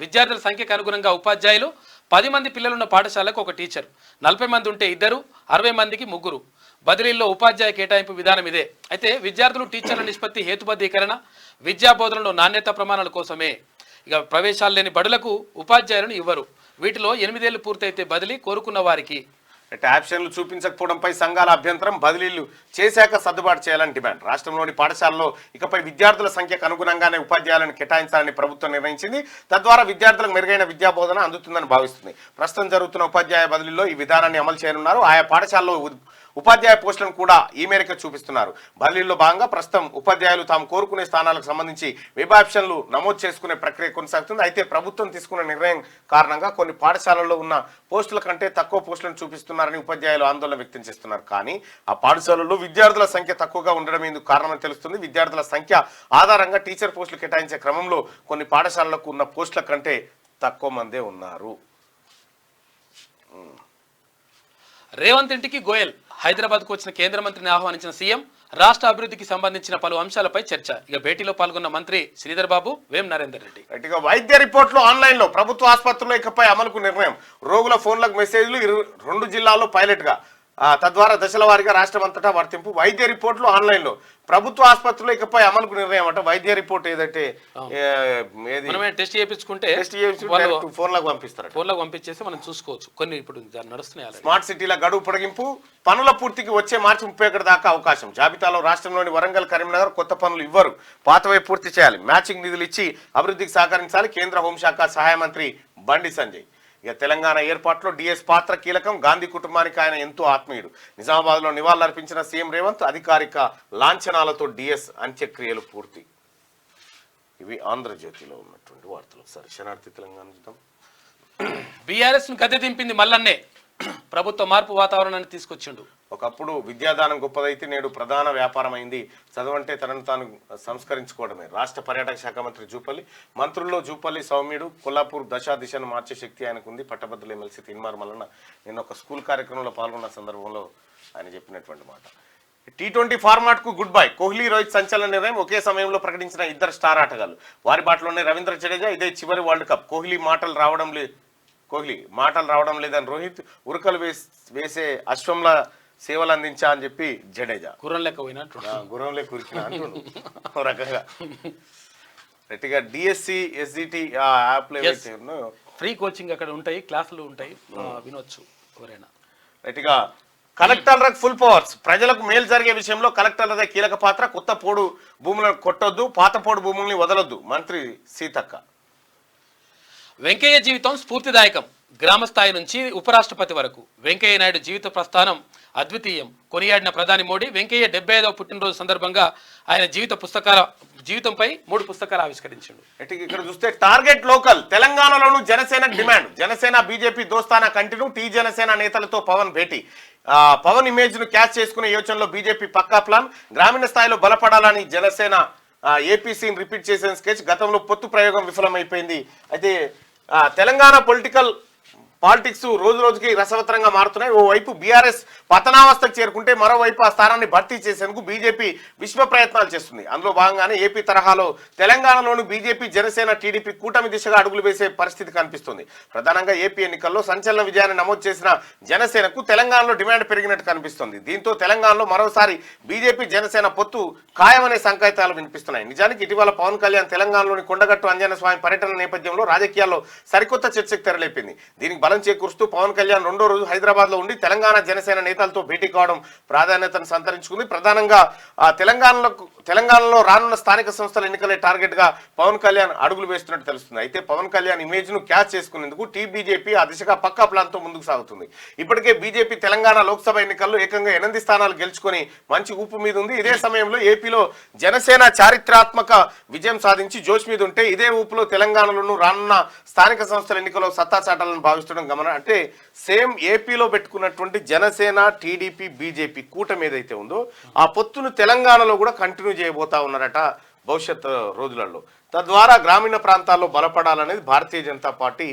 B: విద్యార్థుల సంఖ్యకు అనుగుణంగా ఉపాధ్యాయులు, 10 మంది పిల్లలున్న పాఠశాలకు ఒక టీచర్, 40 మంది ఉంటే 2, 60 మందికి 3. బదిలీల్లో ఉపాధ్యాయ కేటాయింపు విధానం ఇదే. అయితే విద్యార్థులు, టీచర్ల నిష్పత్తి హేతుబద్ధీకరణ, విద్యా బోధనలో నాణ్యత ప్రమాణాల కోసమే. ఇక ప్రవేశాలు లేని బడులకు ఉపాధ్యాయులను ఇవ్వరు. వీటిలో 8 ఏళ్లు పూర్తయితే బదిలీ, కోరుకున్న వారికి.
A: ఆప్షన్లు చూపించకపోవడంపై సంఘాల అభ్యంతరం, బదిలీలు చేశాక సర్దుబాటు చేయాలని డిమాండ్. రాష్ట్రంలోని పాఠశాలలో ఇకపై విద్యార్థుల సంఖ్యకు అనుగుణంగానే ఉపాధ్యాయులను కేటాయించాలని ప్రభుత్వం నిర్ణయించింది. తద్వారా విద్యార్థులకు మెరుగైన విద్యా బోధన అందుతుందని భావిస్తుంది. ప్రస్తుతం జరుగుతున్న ఉపాధ్యాయ బదిలీలో ఈ విధానాన్ని అమలు చేయనున్నారు. ఆయా పాఠశాలలో ఉపాధ్యాయ పోస్టులను కూడా ఈ మేరకు చూపిస్తున్నారు. బదిలీల్లో భాగంగా ప్రస్తుతం ఉపాధ్యాయులు తాము కోరుకునే స్థానాలకు సంబంధించి వెబ్ ఆప్షన్లు నమోదు చేసుకునే ప్రక్రియ కొనసాగుతుంది. అయితే ప్రభుత్వం తీసుకున్న నిర్ణయం కారణంగా కొన్ని పాఠశాలల్లో ఉన్న పోస్టుల కంటే తక్కువ పోస్టులను చూపిస్తున్నారని ఉపాధ్యాయులు ఆందోళన వ్యక్తం చేస్తున్నారు. కానీ ఆ పాఠశాలల్లో విద్యార్థుల సంఖ్య తక్కువగా ఉండడం ఎందుకు కారణమని తెలుస్తుంది. విద్యార్థుల సంఖ్య ఆధారంగా టీచర్ పోస్టులు కేటాయించే క్రమంలో కొన్ని పాఠశాలలకు ఉన్న పోస్టుల కంటే తక్కువ మందే ఉన్నారు.
B: రేవంత్ ఇంటికి గోయల్, హైదరాబాద్కు వచ్చిన కేంద్ర మంత్రిని ఆహ్వానించిన సీఎం, రాష్ట్ర అభివృద్ధికి సంబంధించిన పలు అంశాలపై చర్చ. ఇక భేటీలో పాల్గొన్న మంత్రి శ్రీధర్ బాబు, వేం నరేందర్ రెడ్డి.
A: ఇక వైద్య రిపోర్టులు ఆన్లైన్లో, ప్రభుత్వ ఆసుపత్రుల్లో ఇకపై అమలుకు నిర్ణయం. రోగుల ఫోన్లకు మెసేజ్లు 2 జిల్లాల్లో పైలట్గా, తద్వారా దశల వారీగా రాష్ట్రమంతటా వర్తింపు. వైద్య రిపోర్టులు ఆన్లైన్లో, ప్రభుత్వ ఆసుపత్రుల్లో ఇకపై అమలుకు నిర్ణయం అంట. వైద్య రిపోర్ట్ ఏదంటే
B: టెస్ట్ చేయించుకుంటే
A: ఫోన్లకు పంపిస్తారు.
B: ఫోన్లకు పంపించేసి మనం చూసుకోవచ్చు. కొన్ని ఇప్పుడు నడుస్తున్నాయి.
A: స్మార్ట్ సిటీల గడువు పొడిగింపు, పనుల పూర్తికి వచ్చే మార్చి 31 దాకా అవకాశం. జాబితాలో రాష్ట్రంలోని వరంగల్, కరీంనగర్ కొత్త పనులు ఇవ్వరు, పాతవే పూర్తి చేయాలి. మ్యాచింగ్ నిధులు ఇచ్చి అభివృద్ధికి సహకరించాలి. కేంద్ర హోంశాఖ సహాయ మంత్రి బండి సంజయ్. ఇక తెలంగాణ ఏర్పాటులో డిఎస్ పాత్ర కీలకం. గాంధీ కుటుంబానికి ఆయన ఎంతో ఆత్మీయుడు. నిజామాబాద్లో నివాళులర్పించిన సీఎం రేవంత్. అధికారిక లాంఛనాలతో డిఎస్ అంత్యక్రియలు పూర్తి. ఇవి ఆంధ్రజ్యోతిలో ఉన్నటువంటి వార్తలు. సరే, శనార్థి తెలంగాణ చూద్దాం.
B: బీఆర్ఎస్ ను గద్దె దింపింది మల్లన్నే. ప్రభుత్వ మార్పు వాతావరణాన్ని తీసుకొచ్చిండు.
A: ఒకప్పుడు విద్యాదానం గొప్పదైతే నేడు ప్రధాన వ్యాపారం అయింది. చదవంటే తనను తాను సంస్కరించుకోవడమే. రాష్ట్ర పర్యాటక శాఖ మంత్రి జూపల్లి. మంత్రుల్లో జూపల్లి సౌమ్యుడు. కొల్లాపూర్ దిశను మార్చే శక్తి ఆయనకు ఉంది. పట్టభద్రులు ఎమ్మెల్సీ తీన్మార్ మల్లన్న నేను ఒక స్కూల్ కార్యక్రమంలో పాల్గొన్న సందర్భంలో ఆయన చెప్పినటువంటి మాట. T20 ఫార్మాట్ కు గుడ్ బై. కోహ్లీ రోహిత్ సంచలన నిర్ణయం. ఒకే సమయంలో ప్రకటించిన ఇద్దరు స్టార్ ఆటగాళ్లు. వారి బాటలోనే రవీంద్ర జడేజా. ఇదే చివరి వరల్డ్ కప్. కోహ్లీ మాటలు రావడం లేదని రోహిత్. ఉరకలు వేసే అశ్వంలా సేవలు అందించా అని చెప్పి జడేజా.
B: గుర్రం లెక్క పోయినట్టు
A: గుర్రం లెక్క ఉరికిన అంటుండు రకంగా. గట్టిగా డిఎస్సి ఎస్జిటి యాప్లో
B: ఫ్రీ కోచింగ్ అక్కడ ఉంటాయి, క్లాసులు ఉంటాయి, వినొచ్చు ఎవరైనా.
A: గట్టిగా కలెక్టర్లకు ఫుల్ పవర్స్. ప్రజలకు మేలు జరిగే విషయంలో కలెక్టర్లదే కీలక పాత్ర. కొత్త పోడు భూములను కొట్టొద్దు, పాత పోడు భూముల్ని వదలొద్దు. మంత్రి సీతక్క.
B: వెంకయ్య జీవితం స్ఫూర్తిదాయకం. గ్రామ స్థాయి నుంచి ఉపరాష్ట్రపతి వరకు వెంకయ్య నాయుడు జీవిత ప్రస్థానం అద్వితీయం. కొనియాడిన ప్రధాని మోడీ వెంకయ్య 75వ పుట్టినరోజు సందర్భంగా ఆయన జీవితంపై 3 పుస్తకాలు ఆవిష్కరించాడు.
A: ఇక్కడ చూస్తే టార్గెట్ లోకల్. తెలంగాణలోను జనసేన డిమాండ్. జనసేన బీజేపీ దోస్తానా కంటిన్యూ. జనసేన నేతలతో పవన్ భేటీ. పవన్ ఇమేజ్ ను క్యాచ్ చేసుకునే యోచనలో బీజేపీ పక్కా ప్లాన్. గ్రామీణ స్థాయిలో బలపడాలని జనసేన ఏపీసీని రిపీట్ చేసిన స్కెచ్. గతంలో పొత్తు ప్రయోగం విఫలమైపోయింది. అయితే తెలంగాణ పాలిటిక్స్ రోజు రోజుకి రసవత్తరంగా మారుతున్నాయి. ఓవైపు బీఆర్ఎస్ పతనావస్థకు చేరుకుంటే మరోవైపు ఆ స్థానాన్ని భర్తీ చేసేందుకు బీజేపీ విశ్వ ప్రయత్నాలు చేస్తుంది. అందులో భాగంగానే ఏపీ తరహాలో తెలంగాణలోని బీజేపీ జనసేన టీడీపీ కూటమి దిశగా అడుగులు వేసే పరిస్థితి కనిపిస్తుంది. ప్రధానంగా ఏపీ ఎన్నికల్లో సంచలన విజయాన్ని నమోదు చేసిన జనసేనకు తెలంగాణలో డిమాండ్ పెరిగినట్టు కనిపిస్తుంది. దీంతో తెలంగాణలో మరోసారి బీజేపీ జనసేన పొత్తు ఖాయమనే సంకేతాలు వినిపిస్తున్నాయి. నిజానికి ఇటీవల పవన్ కళ్యాణ్ తెలంగాణలోని కొండగట్టు ఆంజనేయ స్వామి పర్యటన నేపథ్యంలో రాజకీయాల్లో సరికొత్త చర్చకు తెరలేపింది. దీనికి బలం చేకూరుస్తూ పవన్ కళ్యాణ్ 2వ రోజు హైదరాబాద్ లో ఉండి తెలంగాణ జనసేన నేతలతో భేటీ కావడం ప్రాధాన్యతను సంతరించుకుంది. ప్రధానంగా తెలంగాణలో రానున్న స్థానిక సంస్థల ఎన్నికలే టార్గెట్ గా పవన్ కళ్యాణ్ అడుగులు వేస్తున్నట్టు తెలుస్తుంది. అయితే పవన్ కళ్యాణ్ ఇమేజ్ ను క్యాచ్ చేసుకునేందుకు బీజేపీ ఆ దిశగా పక్కా ప్లాన్ తో ముందుకు సాగుతుంది. ఇప్పటికే బీజేపీ తెలంగాణ లోక్సభ ఎన్నికల్లో ఏకంగా 8 స్థానాలు గెలుచుకొని మంచి ఊపు మీద ఉంది. ఇదే సమయంలో ఏపీలో జనసేన చారిత్రాత్మక విజయం సాధించి జోష్ మీద ఉంటే ఇదే ఊపులో తెలంగాణలోనూ రానున్న స్థానిక సంస్థల ఎన్నికల్లో సత్తా చాటాలను భావిస్తడం గమనం. అంటే సేమ్ ఏపీలో పెట్టుకున్నటువంటి జనసేన టీడీపీ బీజేపీ కూటమి ఏదైతే ఉందో ఆ పొత్తును తెలంగాణలో కూడా కంటిన్యూ చేయబోతా ఉన్నారట భవిష్యత్ రోజులలో. తద్వారా గ్రామీణ ప్రాంతాల్లో బలపడాలనేది భారతీయ జనతా పార్టీ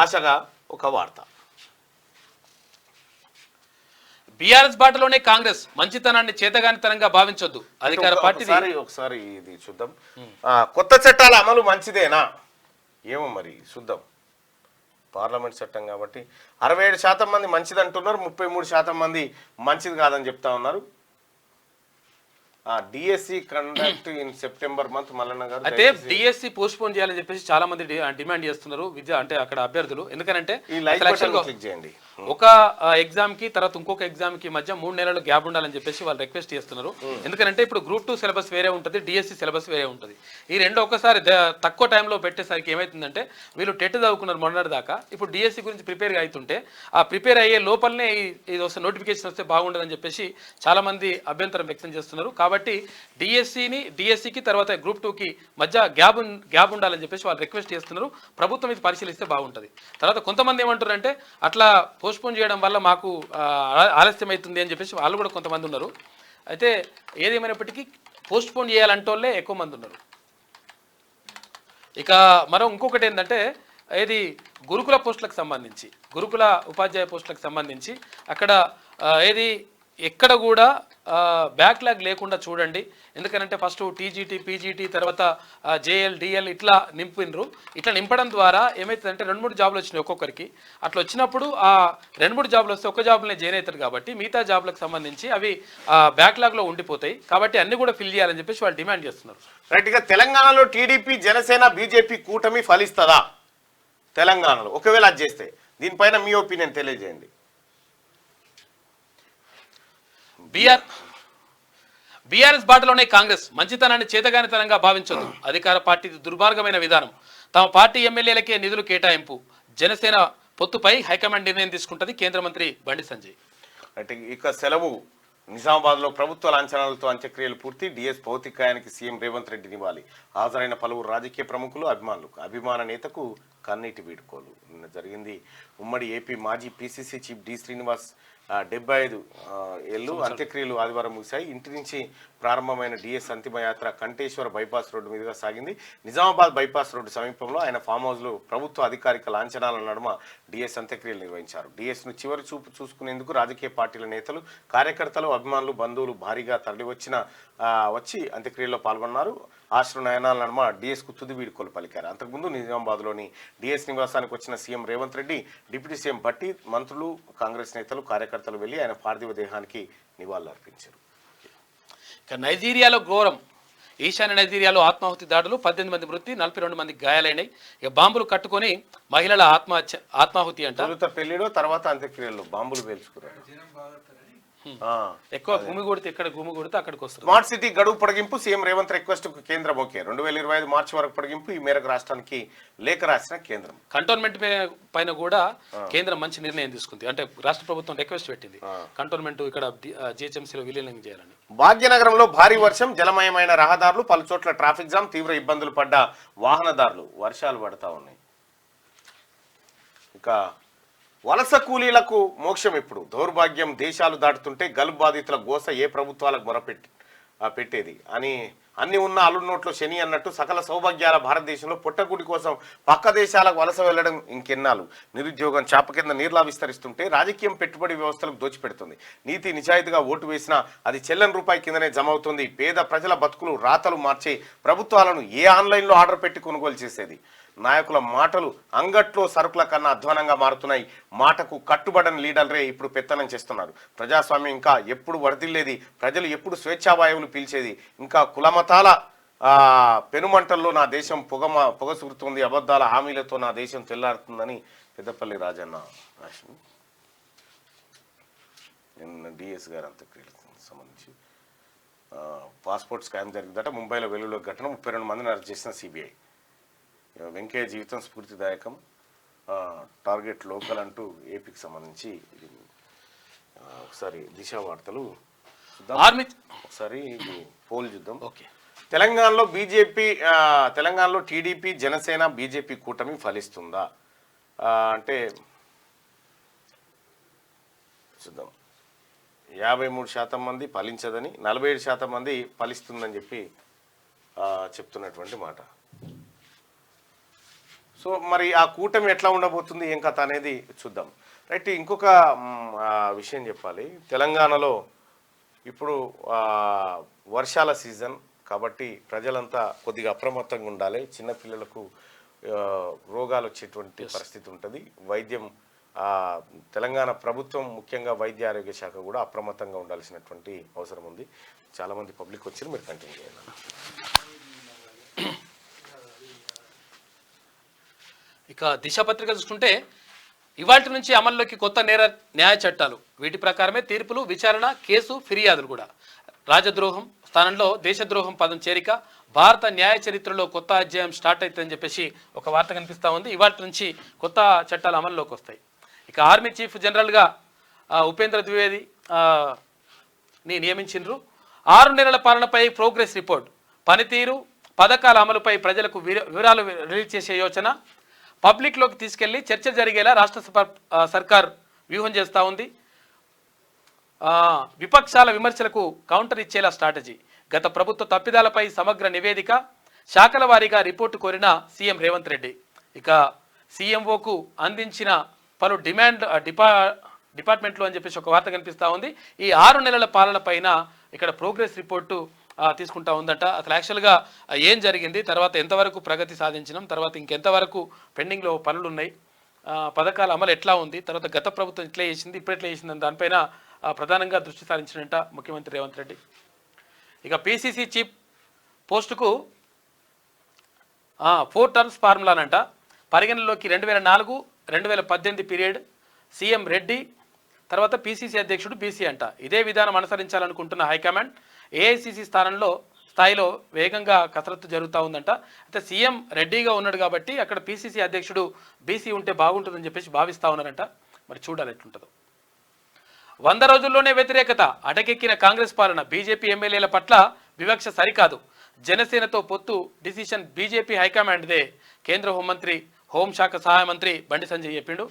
A: ఆశగా ఒక వార్త.
B: బీఆర్ఎస్ బాటలోనే కాంగ్రెస్. మంచితనాన్ని చేతగానితనంగా భావించొద్దు. అధికార పార్టీ
A: ఒకసారి ఇది చూద్దాం. కొత్త చట్టాల అమలు మంచిదేనా ఏమో మరి చూద్దాం. పార్లమెంట్ చట్టం కాబట్టి 67% మంది మంచిది అంటున్నారు, 33% మంది మంచిది కాదని చెప్తా ఉన్నారు. DSC conduct in September month. Mallanna garu
B: అయితే డిఎస్సి పోస్ట్ పోన్ చేయాలని చెప్పేసి చాలా మంది డిమాండ్ చేస్తున్నారు అంటే అక్కడ అభ్యర్థులు. ఎందుకంటే ఒక ఎగ్జామ్ కి తర్వాత ఇంకొక ఎగ్జామ్ కి మధ్య 3 నెలలు గ్యాప్ ఉండాలని చెప్పేసి వాళ్ళు రిక్వెస్ట్ చేస్తున్నారు. ఎందుకంటే ఇప్పుడు గ్రూప్ 2 సిలబస్ వేరే ఉంటుంది, డిఎస్సి సిలబస్ వేరే ఉంటుంది. ఈ రెండు ఒక్కసారి తక్కువ టైంలో పెట్టేసరికి ఏమవుతుందంటే వీళ్ళు టెట్ చదువుకున్నారు మొన్నటి దాకా. ఇప్పుడు డిఎస్సి గురించి ప్రిపేర్ అవుతుంటే ఆ ప్రిపేర్ అయ్యే లోపలనే ఇది వస్తే నోటిఫికేషన్ వస్తే బాగుండదని చెప్పేసి చాలా మంది అభ్యంతరం వ్యక్తం చేస్తున్నారు. కాబట్టి డిఎస్సికి తర్వాత గ్రూప్ 2కి మధ్య గ్యాప్ ఉండాలని చెప్పేసి వాళ్ళు రిక్వెస్ట్ చేస్తున్నారు. ప్రభుత్వం ఇది పరిశీలిస్తే బాగుంటుంది. తర్వాత కొంతమంది ఏమంటారు అంటే అట్లా పోస్ట్పోన్ చేయడం వల్ల మాకు ఆలస్యం అవుతుంది అని చెప్పేసి వాళ్ళు కూడా కొంతమంది ఉన్నారు. అయితే ఏదేమైనప్పటికీ పోస్ట్పోన్ చేయాలంటోళ్ళే ఎక్కువ మంది ఉన్నారు. ఇక ఇంకొకటి ఏంటంటే ఏది గురుకుల పోస్టులకు సంబంధించి, గురుకుల ఉపాధ్యాయ పోస్టులకు సంబంధించి అక్కడ ఏది ఎక్కడ కూడా బ్యాక్లాగ్ లేకుండా చూడండి. ఎందుకంటే ఫస్ట్ టీజీటీ, పీజీటీ, తర్వాత జేఎల్, డిఎల్ ఇట్లా నింపినరు. ఇట్లా నింపడం ద్వారా ఏమవుతుందంటే 2-3 జాబులు వచ్చినాయి ఒక్కొక్కరికి. అట్లా వచ్చినప్పుడు ఆ 2-3 జాబులు వస్తే ఒక జాబులనే జాయిన్ అవుతారు కాబట్టి మిగతా జాబులకు సంబంధించి అవి బ్యాక్లాగ్లో ఉండిపోతాయి. కాబట్టి అన్ని కూడా ఫిల్ చేయాలని చెప్పేసి వాళ్ళు డిమాండ్ చేస్తున్నారు.
A: రైట్గా తెలంగాణలో టీడీపీ జనసేన బీజేపీ కూటమి ఫలిస్తుందా తెలంగాణలో? ఒకవేళ అది చేస్తే దీనిపైన మీ ఒపీనియన్ తెలియజేయండి.
B: బీఆర్ఎస్ బాటలోనే కాంగ్రెస్. మంచితనాన్ని చేతగానితనంగా భావించదు. అధికార పార్టీ దుర్మార్గమైన విధానం. తమ పార్టీ ఎమ్మెల్యేలకే నిధులు కేటాయింపు. జనసేన పొత్తుపై హైకమాండ్ నిర్ణయం తీసుకుంటుంది. కేంద్ర మంత్రి బండి సంజయ్.
A: అంటే ఇక సెలవు నిజామాబాద్లో ప్రభుత్వ లాంఛనాలతో అంత్యక్రియలు పూర్తి. డిఎస్ భౌతికాయానికి సీఎం రేవంత్ రెడ్డి నివాళి. హాజరైన పలువురు రాజకీయ ప్రముఖులు, అభిమాన నేతకు కన్నీటి వీడుకోలు. నిన్న జరిగింది. ఉమ్మడి ఏపీ మాజీ పీసీసీ చీఫ్ డి శ్రీనివాస్ 75 ఏళ్ళు అంత్యక్రియలు ఆదివారం ముగిశాయి. ఇంటి నుంచి ప్రారంభమైన డిఎస్ అంతిమయాత్ర కంటేశ్వర బైపాస్ రోడ్డు మీదుగా సాగింది. నిజామాబాద్ బైపాస్ రోడ్డు సమీపంలో ఆయన ఫామ్ హౌస్లో ప్రభుత్వ అధికారిక లాంఛనాల నడుమ డిఎస్ అంత్యక్రియలు నిర్వహించారు. డిఎస్ను చివరి చూపు చూసుకునేందుకు రాజకీయ పార్టీల నేతలు, కార్యకర్తలు, అభిమానులు, బంధువులు భారీగా వచ్చి అంత్యక్రియల్లో పాల్గొన్నారు. ఆశ్రు నయనాల నడుమ డిఎస్కు తుది వీడుకోలు పలికారు. అంతకుముందు నిజామాబాద్లోని డిఎస్ నివాసానికి వచ్చిన CM Revanth Reddy, deputy CM Bhatti, మంత్రులు, కాంగ్రెస్ నేతలు, కార్యకర్తలు వెళ్లి ఆయన పార్థివ దేహానికి నివాళులర్పించారు.
B: ఇక నైజీరియాలో ఘోరం. ఈశాన్య నైజీరియాలో ఆత్మాహుతి దాడులు, 18 మంది మృతి, 42 మంది గాయాలైనాయి. ఇక బాంబులు కట్టుకొని మహిళల ఆత్మాహుతి అంట.
A: పెళ్లిలో తర్వాత అంత్యక్రియలు బాంబులు పేల్చుకున్నారు.
B: ఎక్కువ భూమి కొడితే ఇక్కడ భూమి కొడితే అక్కడికి వస్తుంది.
A: స్మార్ట్ సిటీ గడువు పొడిగింపు సీఎం రేవంత్ రిక్వెస్ట్ కు కేంద్రం ఓకే. 2025 మార్చి వరకు పొడిగింపు. ఈ మేరకు రాష్ట్రానికి లేఖ రాసిన కేంద్రం.
B: కంటోన్మెంట్ పైన కూడా కేంద్రం మంచి నిర్ణయం తీసుకుంది. అంటే రాష్ట్ర ప్రభుత్వం రిక్వెస్ట్ పెట్టింది కంటోన్మెంట్ ఇక్కడ జిహెచ్ఎంసీలో విలీనం చేయాలని.
A: భాగ్యనగరంలో భారీ వర్షం, జలమయమైన రహదారులు, పలు చోట్ల ట్రాఫిక్ జామ్, తీవ్ర ఇబ్బందులు పడ్డ వాహనదారులు. వర్షాలు పడతా ఉన్నాయి. ఇక వలస కూలీలకు మోక్షం ఇప్పుడు. దౌర్భాగ్యం దేశాలు దాటుతుంటే గల్ఫ్ బాధితుల గోస ఏ ప్రభుత్వాలకు పెట్టేది అని అన్ని ఉన్న అల్లున్నోట్లో శని అన్నట్టు సకల సౌభాగ్యాల భారతదేశంలో పుట్టగుడి కోసం పక్క దేశాలకు వలస వెళ్లడం ఇంకెన్నాళ్ళు. నిరుద్యోగం చాప కింద నీర్లా విస్తరిస్తుంటే రాజకీయం పెట్టుబడి వ్యవస్థలకు దోచిపెడుతుంది. నీతి నిజాయితీగా ఓటు వేసినా అది చెల్లని రూపాయి కిందనే జమ అవుతుంది. పేద ప్రజల బతుకులు రాతలు మార్చే ప్రభుత్వాలను ఏ ఆన్లైన్లో ఆర్డర్ పెట్టి కొనుగోలు చేసేది. నాయకుల మాటలు అంగట్లో సరుకుల కన్నా అధ్వానంగా మారుతున్నాయి. మాటకు కట్టుబడని లీడర్లే ఇప్పుడు పెత్తనం చేస్తున్నారు. ప్రజాస్వామ్యం ఇంకా ఎప్పుడు వర్ధిల్లేది, ప్రజలు ఎప్పుడు స్వేచ్ఛావాయువులు పీల్చేది, ఇంకా కులమతాల పెనుమంటల్లో నా దేశం పొగసురుతుంది, అబద్ధాల హామీలతో నా దేశం తెల్లారుతుందని పెద్దపల్లి రాజన్న రాష్ట్రం. నిన్న డిఎస్ గారు అంత్యక్రియలకు సంబంధించి పాస్పోర్ట్ స్కామ్ జరిగిందట. ముంబైలో వెలుగులో ఘటన, 32 మందిని అరెస్ట్ చేసిన సిబిఐ. వెంకయ్య జీవితం స్ఫూర్తిదాయకం, టార్గెట్ లోకల్ అంటూ ఏపీకి సంబంధించి ఒకసారి దిశ వార్తలు ఒకసారి పోల్ చూద్దాం.
B: ఓకే.
A: తెలంగాణలో టీడీపీ, జనసేన, బీజేపీ కూటమి ఫలిస్తుందా అంటే చూద్దాం. 53% మంది ఫలించదని, 47% మంది ఫలిస్తుందని చెప్పి చెప్తున్నటువంటి మాట. సో మరి ఆ కూటమి ఎట్లా ఉండబోతుంది, ఏం కథ అనేది చూద్దాం. రైట్. ఇంకొక విషయం చెప్పాలి. తెలంగాణలో ఇప్పుడు వర్షాల సీజన్ కాబట్టి ప్రజలంతా కొద్దిగా అప్రమత్తంగా ఉండాలి. చిన్నపిల్లలకు రోగాలు వచ్చేటువంటి పరిస్థితి ఉంటుంది. వైద్యం తెలంగాణ ప్రభుత్వం ముఖ్యంగా వైద్య ఆరోగ్య శాఖ కూడా అప్రమత్తంగా ఉండాల్సినటువంటి అవసరం ఉంది. చాలామంది పబ్లిక్ వచ్చి మీరు కంటిన్యూ చేయాలి.
B: ఇక దిశ పత్రిక చూసుకుంటే ఇవాటి నుంచి అమల్లోకి కొత్త న్యాయ చట్టాలు. వీటి ప్రకారమే తీర్పులు, విచారణ, కేసు, ఫిర్యాదులు కూడా. రాజద్రోహం స్థానంలో దేశద్రోహం పదం చేరిక. భారత న్యాయ చరిత్రలో కొత్త అధ్యాయం స్టార్ట్ అవుతుందని చెప్పేసి ఒక వార్త కనిపిస్తూ ఉంది. ఇవాటి నుంచి కొత్త చట్టాలు అమల్లోకి వస్తాయి. ఇక ఆర్మీ చీఫ్ జనరల్గా ఉపేంద్ర ద్వివేది నియమించిండ్రు. 6 నెలల పాలనపై ప్రోగ్రెస్ రిపోర్ట్. పనితీరు, పథకాల అమలుపై ప్రజలకు వివరాలు రిలీజ్ చేసే యోచన. పబ్లిక్లోకి తీసుకెళ్లి చర్చ జరిగేలా రాష్ట్ర సర్కార్ వ్యూహం చేస్తూ ఉంది. విపక్షాల విమర్శలకు కౌంటర్ ఇచ్చేలా స్ట్రాటజీ. గత ప్రభుత్వ తప్పిదాలపై సమగ్ర నివేదిక. శాఖల వారీగా రిపోర్టు కోరిన సీఎం రేవంత్ రెడ్డి. ఇక సీఎంఓకు అందించిన పలు డిపార్ట్మెంట్లు అని చెప్పేసి ఒక వార్త కనిపిస్తూ ఉంది. ఈ 6 నెలల పాలన పైన ఇక్కడ ప్రోగ్రెస్ రిపోర్టు తీసుకుంటా ఉందట. అసలు యాక్చువల్గా ఏం జరిగింది, తర్వాత ఎంతవరకు ప్రగతి సాధించినాం, తర్వాత ఇంకెంతవరకు పెండింగ్లో పనులు ఉన్నాయి, పథకాల అమలు ఎట్లా ఉంది, తర్వాత గత ప్రభుత్వం ఇట్లా చేసింది, ఇప్పుడు ఎట్లా చేసిందని దానిపైన ప్రధానంగా దృష్టి సారించినట్ట ముఖ్యమంత్రి రేవంత్ రెడ్డి. ఇక పీసీసీ చీఫ్ పోస్టుకు 4 టర్మ్స్ ఫార్ములానంట. పరిగణనలోకి 2004-2018 పీరియడ్. సీఎం రెడ్డి తర్వాత పీసీసీ అధ్యక్షుడు బీసీ అంట. ఇదే విధానం అనుసరించాలనుకుంటున్న హైకమాండ్. ఏఐసీసీ స్థాయిలో వేగంగా కసరత్తు జరుగుతూ ఉందంట. అయితే సీఎం రెడ్డిగా ఉన్నాడు కాబట్టి అక్కడ పీసీసీ అధ్యక్షుడు బీసీ ఉంటే బాగుంటుందని చెప్పేసి భావిస్తూ ఉన్నారంట. మరి చూడాలి ఎట్లుంటుందో. 100 రోజుల్లోనే వ్యతిరేకత, అటకెక్కిన కాంగ్రెస్ పాలన, బీజేపీ ఎమ్మెల్యేల పట్ల వివక్ష సరికాదు, జనసేనతో పొత్తు డిసిషన్ బీజేపీ హైకమాండ్దే, కేంద్ర హోంశాఖ సహాయ మంత్రి బండి సంజయ్ చెప్పిండు.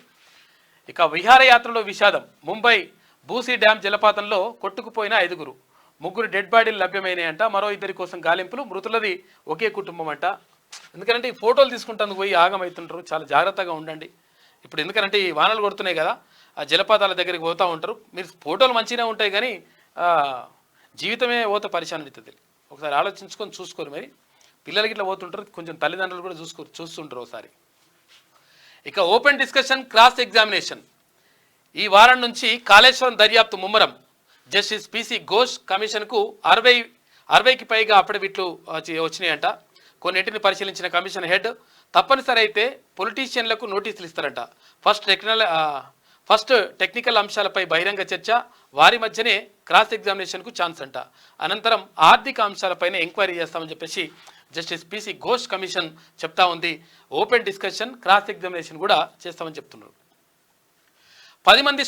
B: ఇక విహారయాత్రలో విషాదం, ముంబై బూసీ డ్యాం జలపాతంలో కొట్టుకుపోయిన 5, 3 డెడ్ బాడీలు లభ్యమైనాయంట, మరో 2 కోసం గాలింపులు, మృతులది ఒకే కుటుంబం అంట. ఎందుకంటే ఈ ఫోటోలు తీసుకుంటానికి పోయి ఆగమవుతుంటారు, చాలా జాగ్రత్తగా ఉండండి. ఇప్పుడు ఎందుకంటే ఈ వానలు కొడుతున్నాయి కదా, ఆ జలపాతాల దగ్గరికి పోతూ ఉంటారు. మీరు ఫోటోలు మంచిగానే ఉంటాయి కానీ జీవితమే పోత పరిశాన్ అవుతుంది. ఒకసారి ఆలోచించుకొని చూసుకోరు. మరి పిల్లలకి ఇట్లా పోతుంటారు, కొంచెం తల్లిదండ్రులు కూడా చూస్తుంటారు ఒకసారి. ఇక ఓపెన్ డిస్కషన్, క్రాస్ ఎగ్జామినేషన్. ఈ వారం నుంచి కాళేశ్వరం దర్యాప్తు ముమ్మరం. జస్టిస్ పిసి ఘోష్ కమిషన్కు 60కి పైగా అఫిడవిట్లు వచ్చినాయంట. కొన్నింటిని పరిశీలించిన కమిషన్ హెడ్ తప్పనిసరి అయితే పొలిటీషియన్లకు నోటీసులు ఇస్తారంట. ఫస్ట్ టెక్నికల్ అంశాలపై బహిరంగ చర్చ, వారి మధ్యనే క్రాస్ ఎగ్జామినేషన్కు ఛాన్స్ అంట. అనంతరం ఆర్థిక అంశాలపైన ఎంక్వైరీ చేస్తామని చెప్పేసి జస్టిస్ పిసి ఘోష్ కమిషన్ చెప్తా ఉంది. ఓపెన్ డిస్కషన్, క్రాస్ ఎగ్జామినేషన్ కూడా చేస్తామని చెప్తున్నారు. 10 మంది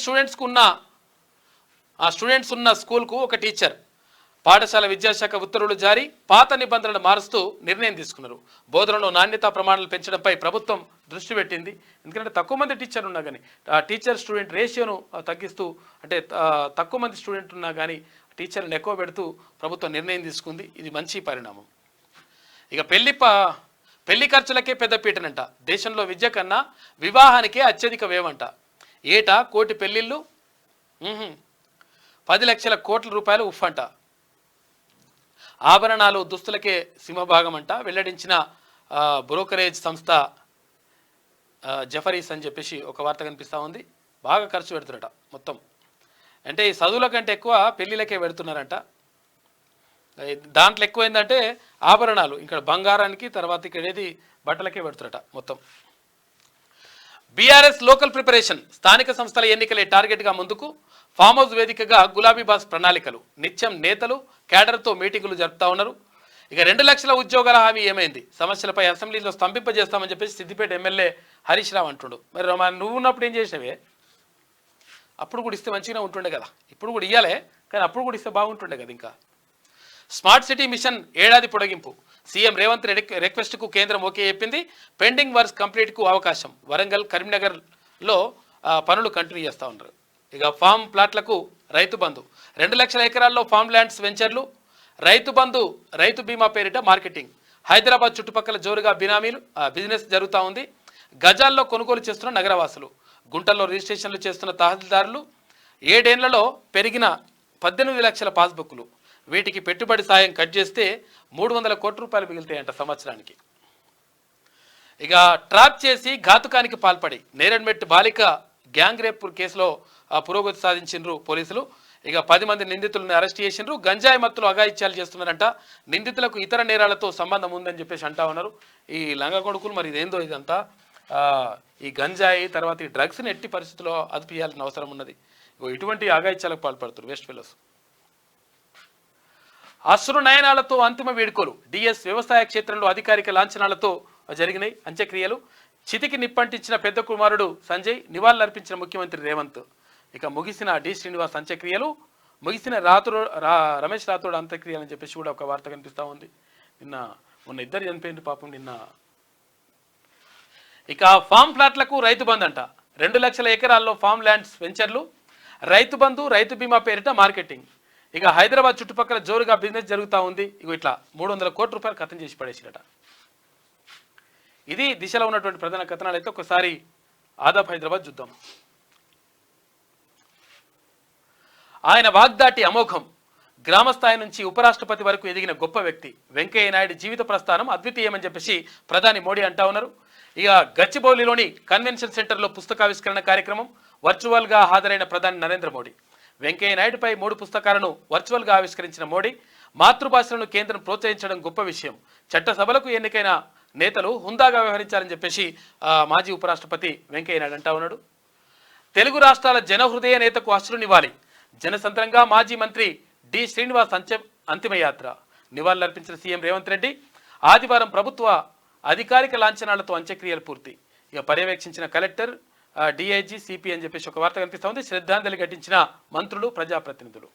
B: స్టూడెంట్స్ ఉన్న స్కూల్కు ఒక టీచర్. పాఠశాల విద్యాశాఖ ఉత్తర్వులు జారీ, పాత నిబంధనలు మారుస్తూ నిర్ణయం తీసుకున్నారు. బోధనలో నాణ్యతా ప్రమాణాలు పెంచడంపై ప్రభుత్వం దృష్టి పెట్టింది. ఎందుకంటే తక్కువ మంది టీచర్ ఉన్నా కానీ టీచర్ స్టూడెంట్ రేషియోను తగ్గిస్తూ, అంటే తక్కువ మంది స్టూడెంట్ ఉన్నా కానీ టీచర్లను ఎక్కువ పెడుతూ ప్రభుత్వం నిర్ణయం తీసుకుంది. ఇది మంచి పరిణామం. ఇక పెళ్లి ఖర్చులకే పెద్దపీటనంట. దేశంలో విద్య కన్నా వివాహానికే అత్యధిక వ్యయమంట. ఏటా 1 కోటి పెళ్లిళ్ళు, 10 లక్షల కోట్ల రూపాయలు ఉఫ్ అంట. ఆభరణాలు దుస్తులకే సింహభాగం అంట వెల్లడించిన బ్రోకరేజ్ సంస్థ జఫరీస్ అని చెప్పేసి ఒక వార్త కనిపిస్తూ ఉంది. బాగా ఖర్చు పెడుతున్నారట మొత్తం. అంటే ఈ చదువుల కంటే ఎక్కువ పెళ్లిలకే పెడుతున్నారంట. దాంట్లో ఎక్కువ ఏంటంటే ఆభరణాలు, ఇక్కడ బంగారానికి, తర్వాత ఇక్కడ ఏది బట్టలకే పెడుతున్నారట మొత్తం. బీఆర్ఎస్ లోకల్ ప్రిపరేషన్, స్థానిక సంస్థల ఎన్నికలే టార్గెట్గా ముందుకు. ఫామ్ హౌస్ వేదికగా గులాబీ బాస్ ప్రణాళికలు, నిత్యం నేతలు క్యాడర్తో మీటింగులు జరుపుతా ఉన్నారు. ఇక 2 లక్షల ఉద్యోగాల హామీ ఏమైంది? సమస్యలపై అసెంబ్లీలో స్తంభింపజేస్తామని చెప్పేసి సిద్దిపేట ఎమ్మెల్యే హరీష్ రావు అంటుండు. మరి నువ్వు ఉన్నప్పుడు ఏం చేసినవే? అప్పుడు కూడా ఇస్తే మంచిగా ఉంటుండే కదా. ఇప్పుడు కూడా ఇవ్వాలే, కానీ అప్పుడు కూడా ఇస్తే బాగుంటుండే కదా. ఇంకా స్మార్ట్ సిటీ మిషన్ ఏడాది పొడిగింపు. సీఎం రేవంత్ రెడ్డి రిక్వెస్ట్కు కేంద్రం ఓకే చెప్పింది. పెండింగ్ వర్క్స్ కంప్లీట్కు అవకాశం. వరంగల్, కరీంనగర్లో పనులు కంటిన్యూ చేస్తూ ఉన్నారు. ఇక ఫామ్ ప్లాట్లకు రైతు బంధు. 2 లక్షల ఎకరాల్లో ఫామ్ ల్యాండ్స్ వెంచర్లు. రైతు బంధు, రైతు బీమా పేరిట మార్కెటింగ్. హైదరాబాద్ చుట్టుపక్కల జోరుగా బిజినెస్ జరుగుతూ ఉంది. గజాల్లో కొనుగోలు చేస్తున్న నగరవాసులు. గుంటల్లో రిజిస్ట్రేషన్లు చేస్తున్న తహసీల్దారులు. 7 ఏళ్లలో పెరిగిన 18 లక్షల పాస్బుక్లు. వీటికి పెట్టుబడి సాయం కట్ చేస్తే 300 కోట్ల రూపాయలు మిగులుతాయంట సంవత్సరానికి. ఇక ట్రాప్ చేసి ఘాతుకానికి పాల్పడి నేరన్మెట్ బాలిక గ్యాంగ్ రేప్ కేసులో పురోగతి సాధించిండ్రు పోలీసులు. ఇక 10 మంది నిందితులను అరెస్ట్ చేసిండ్రు. గంజాయి మత్తులు అఘాయిత్యాలు చేస్తున్నారంట. నిందితులకు ఇతర నేరాలతో సంబంధం ఉందని చెప్పేసి అంటా ఉన్నారు ఈ లంగ కొడుకులు. మరి ఇదేందో ఇదంతా ఈ గంజాయి తర్వాత ఈ డ్రగ్స్ని ఎట్టి పరిస్థితుల్లో అదుపు చేయాల్సిన అవసరం ఉన్నది. ఇటువంటి అఘాయిత్యాలకు పాల్పడుతున్నారు వెస్ట్ ఫెలోస్. అశ్రు నయనాలతో అంతిమ వేడుకలు. డిఎస్ వ్యవసాయ క్షేత్రంలో అధికారిక లాంఛనాలతో జరిగినాయి అంత్యక్రియలు. చితికి నిప్పంటించిన పెద్ద కుమారుడు సంజయ్, నివాళులర్పించిన ముఖ్యమంత్రి రేవంత్. ఇక ముగిసిన డి శ్రీనివాస్ అంత్యక్రియలు, ముగిసిన రమేష్ రాథోడ్ అంత్యక్రియలు అని చెప్పేసి కూడా ఒక వార్త కనిపిస్తూ ఉంది. మొన్న ఇద్దరు చనిపోయింది పాపం నిన్న. ఇక ఫామ్ ప్లాట్లకు రైతు బంధు అంట. 2 లక్షల ఎకరాల్లో ఫామ్ ల్యాండ్స్ వెంచర్లు. రైతు బంధు, రైతు బీమా పేరిట మార్కెటింగ్. ఇక హైదరాబాద్ చుట్టుపక్కల జోరుగా బిజినెస్ జరుగుతూ ఉంది. ఇట్లా 300 కోట్ల రూపాయలు కథం చేసి పడేసిరట. ఇది దిశలో ఉన్నటువంటి ప్రధాన కథనాలు. అయితే ఒకసారి ఆదాబ్ హైదరాబాద్ చూద్దాం. ఆయన వాగ్దాటి అమోఘం. గ్రామస్థాయి నుంచి ఉపరాష్ట్రపతి వరకు ఎదిగిన గొప్ప వ్యక్తి. వెంకయ్య నాయుడు జీవిత ప్రస్థానం అద్వితీయమని చెప్పేసి ప్రధాని మోడీ అంటా ఉన్నారు. ఇక గచ్చిబౌలిలోని కన్వెన్షన్ సెంటర్లో పుస్తకావిష్కరణ కార్యక్రమం. వర్చువల్గా హాజరైన ప్రధాని నరేంద్ర మోడీ. వెంకయ్య నాయుడుపై 3 పుస్తకాలను వర్చువల్గా ఆవిష్కరించిన మోడీ, మాతృభాషలను కేంద్రం ప్రోత్సహించడం గొప్ప విషయం. చట్టసభలకు ఎన్నికైన నేతలు హుందాగా వ్యవహరించాలని చెప్పేసి మాజీ ఉపరాష్ట్రపతి వెంకయ్య నాయుడు అంటా ఉన్నాడు. తెలుగు రాష్ట్రాల జనహృదయ నేతకు అశ్రునివ్వాలి. జనసంద్రంగా మాజీ మంత్రి డి శ్రీనివాస్ అంతిమయాత్ర. నివాళులర్పించిన సీఎం రేవంత్ రెడ్డి. ఆదివారం ప్రభుత్వ అధికారిక లాంఛనాలతో అంత్యక్రియలు పూర్తి. ఇక పర్యవేక్షించిన కలెక్టర్ డిఐజీ సిపి అని చెప్పేసి ఒక వార్త కనిపిస్తూ ఉంది. శ్రద్ధాంజలి ఘటించిన మంత్రులు, ప్రజాప్రతినిధులు.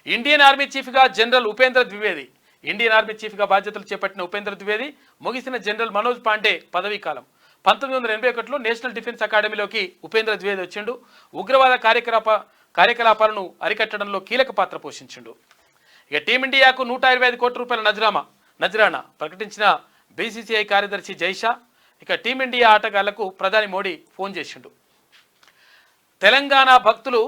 B: ఇండియన్ ఆర్మీ చీఫ్గా general Upendra Dwivedi. Indian army చీఫ్గా బాధ్యతలు చేపట్టిన ఉపేంద్ర ద్వివేది ముగిసిన జనరల్ మనోజ్ పాండే పదవీ కాలం. 1981లో నేషనల్ డిఫెన్స్ అకాడమీలోకి ఉపేంద్ర ద్వివేది వచ్చిండు. ఉగ్రవాద కార్యకలాపాలను అరికట్టడంలో కీలక పాత్ర పోషించిండు. ఇక టీమిండియాకు 125 కోట్ల రూపాయల నజరానా ప్రకటించిన బీసీసీఐ కార్యదర్శి జైషా. ఇక టీమిండియా ఆటగాళ్లకు ప్రధాని మోడీ ఫోన్ చేసిండు. తెలంగాణ భక్తులు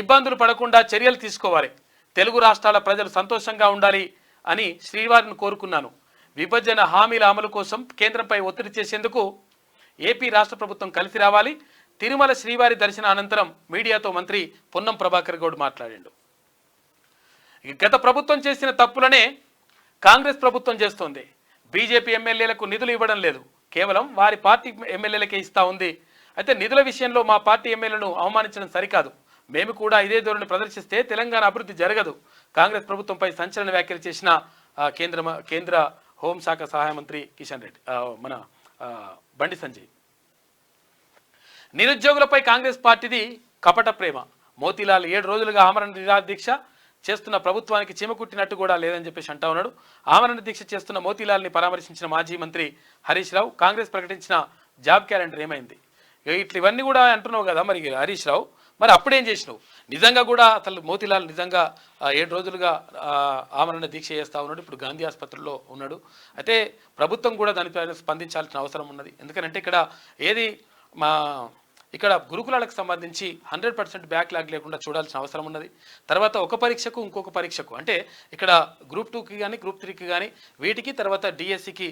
B: ఇబ్బందులు పడకుండా చర్యలు తీసుకోవాలి. తెలుగు రాష్ట్రాల ప్రజలు సంతోషంగా ఉండాలి అని శ్రీవారిని కోరుకున్నాను. విభజన హామీల అమలు కోసం కేంద్రంపై ఒత్తిడి చేసేందుకు ఏపీ రాష్ట్ర ప్రభుత్వం కలిసి రావాలి. తిరుమల శ్రీవారి దర్శన అనంతరం మీడియాతో మంత్రి పొన్నం ప్రభాకర్ గౌడ్ మాట్లాడిండు. గత ప్రభుత్వం చేసిన తప్పులనే కాంగ్రెస్ ప్రభుత్వం చేస్తోంది. బీజేపీ ఎమ్మెల్యేలకు నిధులు ఇవ్వడం లేదు, కేవలం వారి పార్టీ ఎమ్మెల్యేలకే ఇస్తా ఉంది. అయితే నిధుల విషయంలో మా పార్టీ ఎమ్మెల్యేలను అవమానించడం సరికాదు. మేము కూడా ఇదే ధోరణి ప్రదర్శిస్తే తెలంగాణ అభివృద్ధి జరగదు. కాంగ్రెస్ ప్రభుత్వంపై సంచలన వ్యాఖ్యలు చేసిన కేంద్ర హోంశాఖ సహాయ మంత్రి కిషన్ రెడ్డి, మన బండి సంజయ్. నిరుద్యోగులపై కాంగ్రెస్ పార్టీది కపట ప్రేమ. మోతీలాల్ 7 రోజులుగా ఆమరణ నిరాదీక్ష చేస్తున్న ప్రభుత్వానికి చీమకుట్టినట్టు కూడా లేదని చెప్పేసి అంటా ఉన్నాడు. ఆమరణ దీక్ష చేస్తున్న మోతీలాల్ని పరామర్శించిన మాజీ మంత్రి హరీష్ రావు కాంగ్రెస్ ప్రకటించిన జాబ్ క్యాలెండర్ ఏమైంది? ఇవన్నీ కూడా అంటున్నావు కదా మరి హరీష్ రావు, మరి అప్పుడేం చేసినావు? నిజంగా కూడా అసలు మోతీలాల్ నిజంగా 7 రోజులుగా ఆమరణ దీక్ష చేస్తూ ఉన్నాడు. ఇప్పుడు గాంధీ ఆసుపత్రిలో ఉన్నాడు. అయితే ప్రభుత్వం కూడా దానిపైన స్పందించాల్సిన అవసరం ఉన్నది. ఎందుకంటే ఇక్కడ గురుకులాలకు సంబంధించి 100% బ్యాక్లాగ్ లేకుండా చూడాల్సిన అవసరం ఉన్నది. తర్వాత ఒక పరీక్షకు ఇంకొక పరీక్షకు, అంటే ఇక్కడ గ్రూప్ 2కి కానీ గ్రూప్ 3కి కానీ వీటికి తర్వాత డిఎస్సికి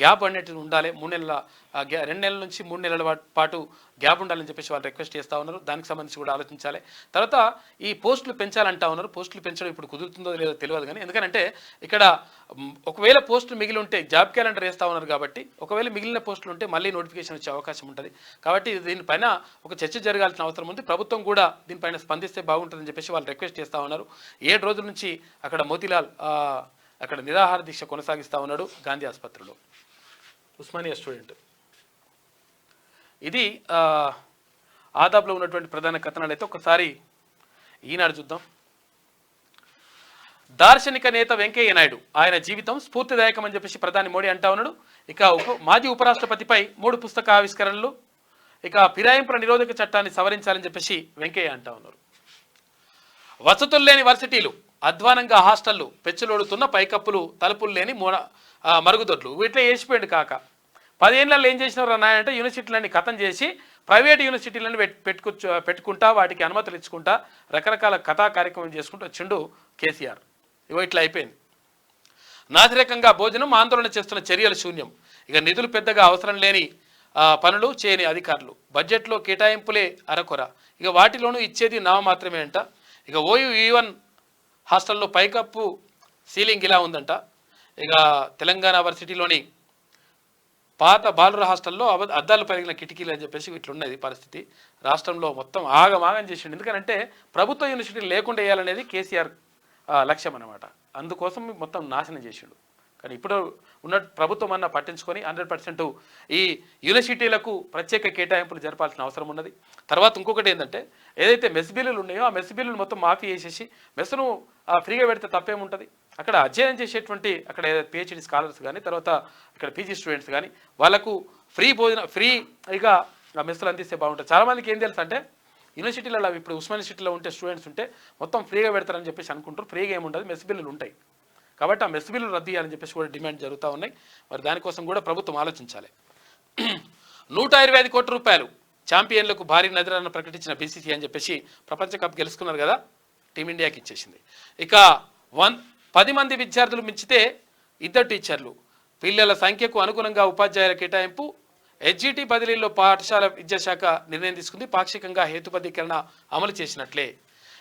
B: గ్యాప్ అనేది ఉండాలి. 2 నెలల నుంచి 3 నెలల పాటు గ్యాప్ ఉండాలని చెప్పేసి వాళ్ళు రిక్వెస్ట్ చేస్తూ ఉన్నారు. దానికి సంబంధించి కూడా ఆలోచించాలి. తర్వాత ఈ పోస్టులు పెంచాలంటా ఉన్నారు. పోస్టులు పెంచడం ఇప్పుడు కుదురుతుందో లేదో తెలియదు కానీ, ఎందుకంటే ఇక్కడ ఒకవేళ పోస్టులు మిగిలి ఉంటే జాబ్ క్యాలెండర్ వేస్తూ ఉన్నారు కాబట్టి ఒకవేళ మిగిలిన పోస్టులు ఉంటే మళ్ళీ నోటిఫికేషన్ వచ్చే అవకాశం ఉంటుంది. కాబట్టి దీనిపైన ఒక చర్చ జరగాల్సిన అవసరం ఉంది. ప్రభుత్వం కూడా దీనిపైన స్పందిస్తే బాగుంటుందని చెప్పేసి వాళ్ళు రిక్వెస్ట్ చేస్తూ ఉన్నారు. 7 రోజుల నుంచి అక్కడ మోతీలాల్ అక్కడ నిరాహార దీక్ష కొనసాగిస్తూ ఉన్నాడు గాంధీ ఆసుపత్రిలో. ఉస్మానియా స్టూడెంట్. ఇది ఆదాబ్లో ఉన్నటువంటి ప్రధాన కథనాలు. అయితే ఒకసారి ఈనాడు చూద్దాం. దార్శనిక నేత వెంకయ్య నాయుడు, ఆయన జీవితం స్ఫూర్తిదాయకం అని చెప్పేసి ప్రధాని మోడీ అంటా ఉన్నాడు. ఇక మాజీ ఉపరాష్ట్రపతిపై 3 పుస్తక ఆవిష్కరణలు. ఇక ఫిరాయింపుల నిరోధక చట్టాన్ని సవరించాలని చెప్పేసి వెంకయ్య అంటా ఉన్నారు. వసతులు లేని వర్సిటీలు, అధ్వానంగా హాస్టళ్లు, పెచ్చులోడుతున్న పైకప్పులు, తలుపులు లేని మరుగుదొడ్లు, వీటిలో వేసిపోయింది కాక 10 ఏళ్ళలో ఏం చేసినారు అన్నాయంటే యూనివర్సిటీలన్నీ ఖతం చేసి ప్రైవేట్ యూనివర్సిటీలను పెట్టుకుంటా వాటికి అనుమతులు ఇచ్చుకుంటా రకరకాల కథా కార్యక్రమం చేసుకుంటూ వచ్చిండు కేసీఆర్. ఇట్లా అయిపోయింది. నాసిరకంగా భోజనం, ఆందోళన చేస్తున్న చర్యలు శూన్యం. ఇక నిధులు పెద్దగా అవసరం లేని పనులు చేయని అధికారులు, బడ్జెట్లో కేటాయింపులే అరకొర, ఇక వాటిలోనూ ఇచ్చేది నామమాత్రమే అంట. ఇక OU-E1 హాస్టల్లో పైకప్పు సీలింగ్ ఇలా ఉందంట. ఇక తెలంగాణ వర్సిటీలోని పాత బాలుర హాస్టల్లో అద్దాలు పెరిగిన కిటికీలు అని చెప్పేసి ఇట్లున్నది పరిస్థితి. రాష్ట్రంలో మొత్తం ఆగమాగం చేసిండు. ఎందుకంటే ప్రభుత్వ యూనివర్సిటీలు లేకుండా వేయాలనేది కేసీఆర్ లక్ష్యం అన్నమాట. అందుకోసం మొత్తం నాశనం చేసిండు. కానీ ఇప్పుడు ఉన్న ప్రభుత్వం అన్న పట్టించుకొని 100% ఈ యూనివర్సిటీలకు ప్రత్యేక కేటాయింపులు జరపాల్సిన అవసరం ఉన్నది. తర్వాత ఇంకొకటి ఏంటంటే ఏదైతే మెస్ బిల్లులు ఉన్నాయో ఆ మెస్ బిల్లులు మొత్తం మాఫీ చేసేసి మెస్ను ఫ్రీగా పెడితే తప్పేముంటుంది. అక్కడ అధ్యయనం చేసేటువంటి అక్కడ PhD స్కాలర్స్ కానీ తర్వాత ఇక్కడ PG స్టూడెంట్స్ కానీ వాళ్ళకు ఫ్రీగా మెస్సులు అందిస్తే బాగుంటుంది. చాలామందికి ఏం తెలుసు అంటే యూనివర్సిటీలలో ఇప్పుడు ఉస్మానియా సిటీలో ఉంటే స్టూడెంట్స్ ఉంటే మొత్తం ఫ్రీగా పెడతారని చెప్పేసి అనుకుంటారు. ఫ్రీగా ఏముంటుంది, మెస్ బిల్లులు ఉంటాయి. కాబట్టి ఆ మెస్ బిల్లులు రద్దు చేయాలని చెప్పేసి కూడా డిమాండ్ జరుగుతూ ఉన్నాయి. మరి దానికోసం కూడా ప్రభుత్వం ఆలోచించాలి. 125 కోట్ల రూపాయలు ఛాంపియన్లకు భారీ నజరాలను ప్రకటించిన BCCI అని చెప్పేసి ప్రపంచ కప్ గెలుచుకున్నారు కదా, టీమిండియాకి ఇచ్చేసింది. ఇక 10 మంది విద్యార్థులు మించితే 2 టీచర్లు, పిల్లల సంఖ్యకు అనుగుణంగా ఉపాధ్యాయుల కేటాయింపు, HGT బదిలీల్లో పాఠశాల విద్యాశాఖ నిర్ణయం తీసుకుంది. పాక్షికంగా హేతుబద్ధీకరణ అమలు చేసినట్లే.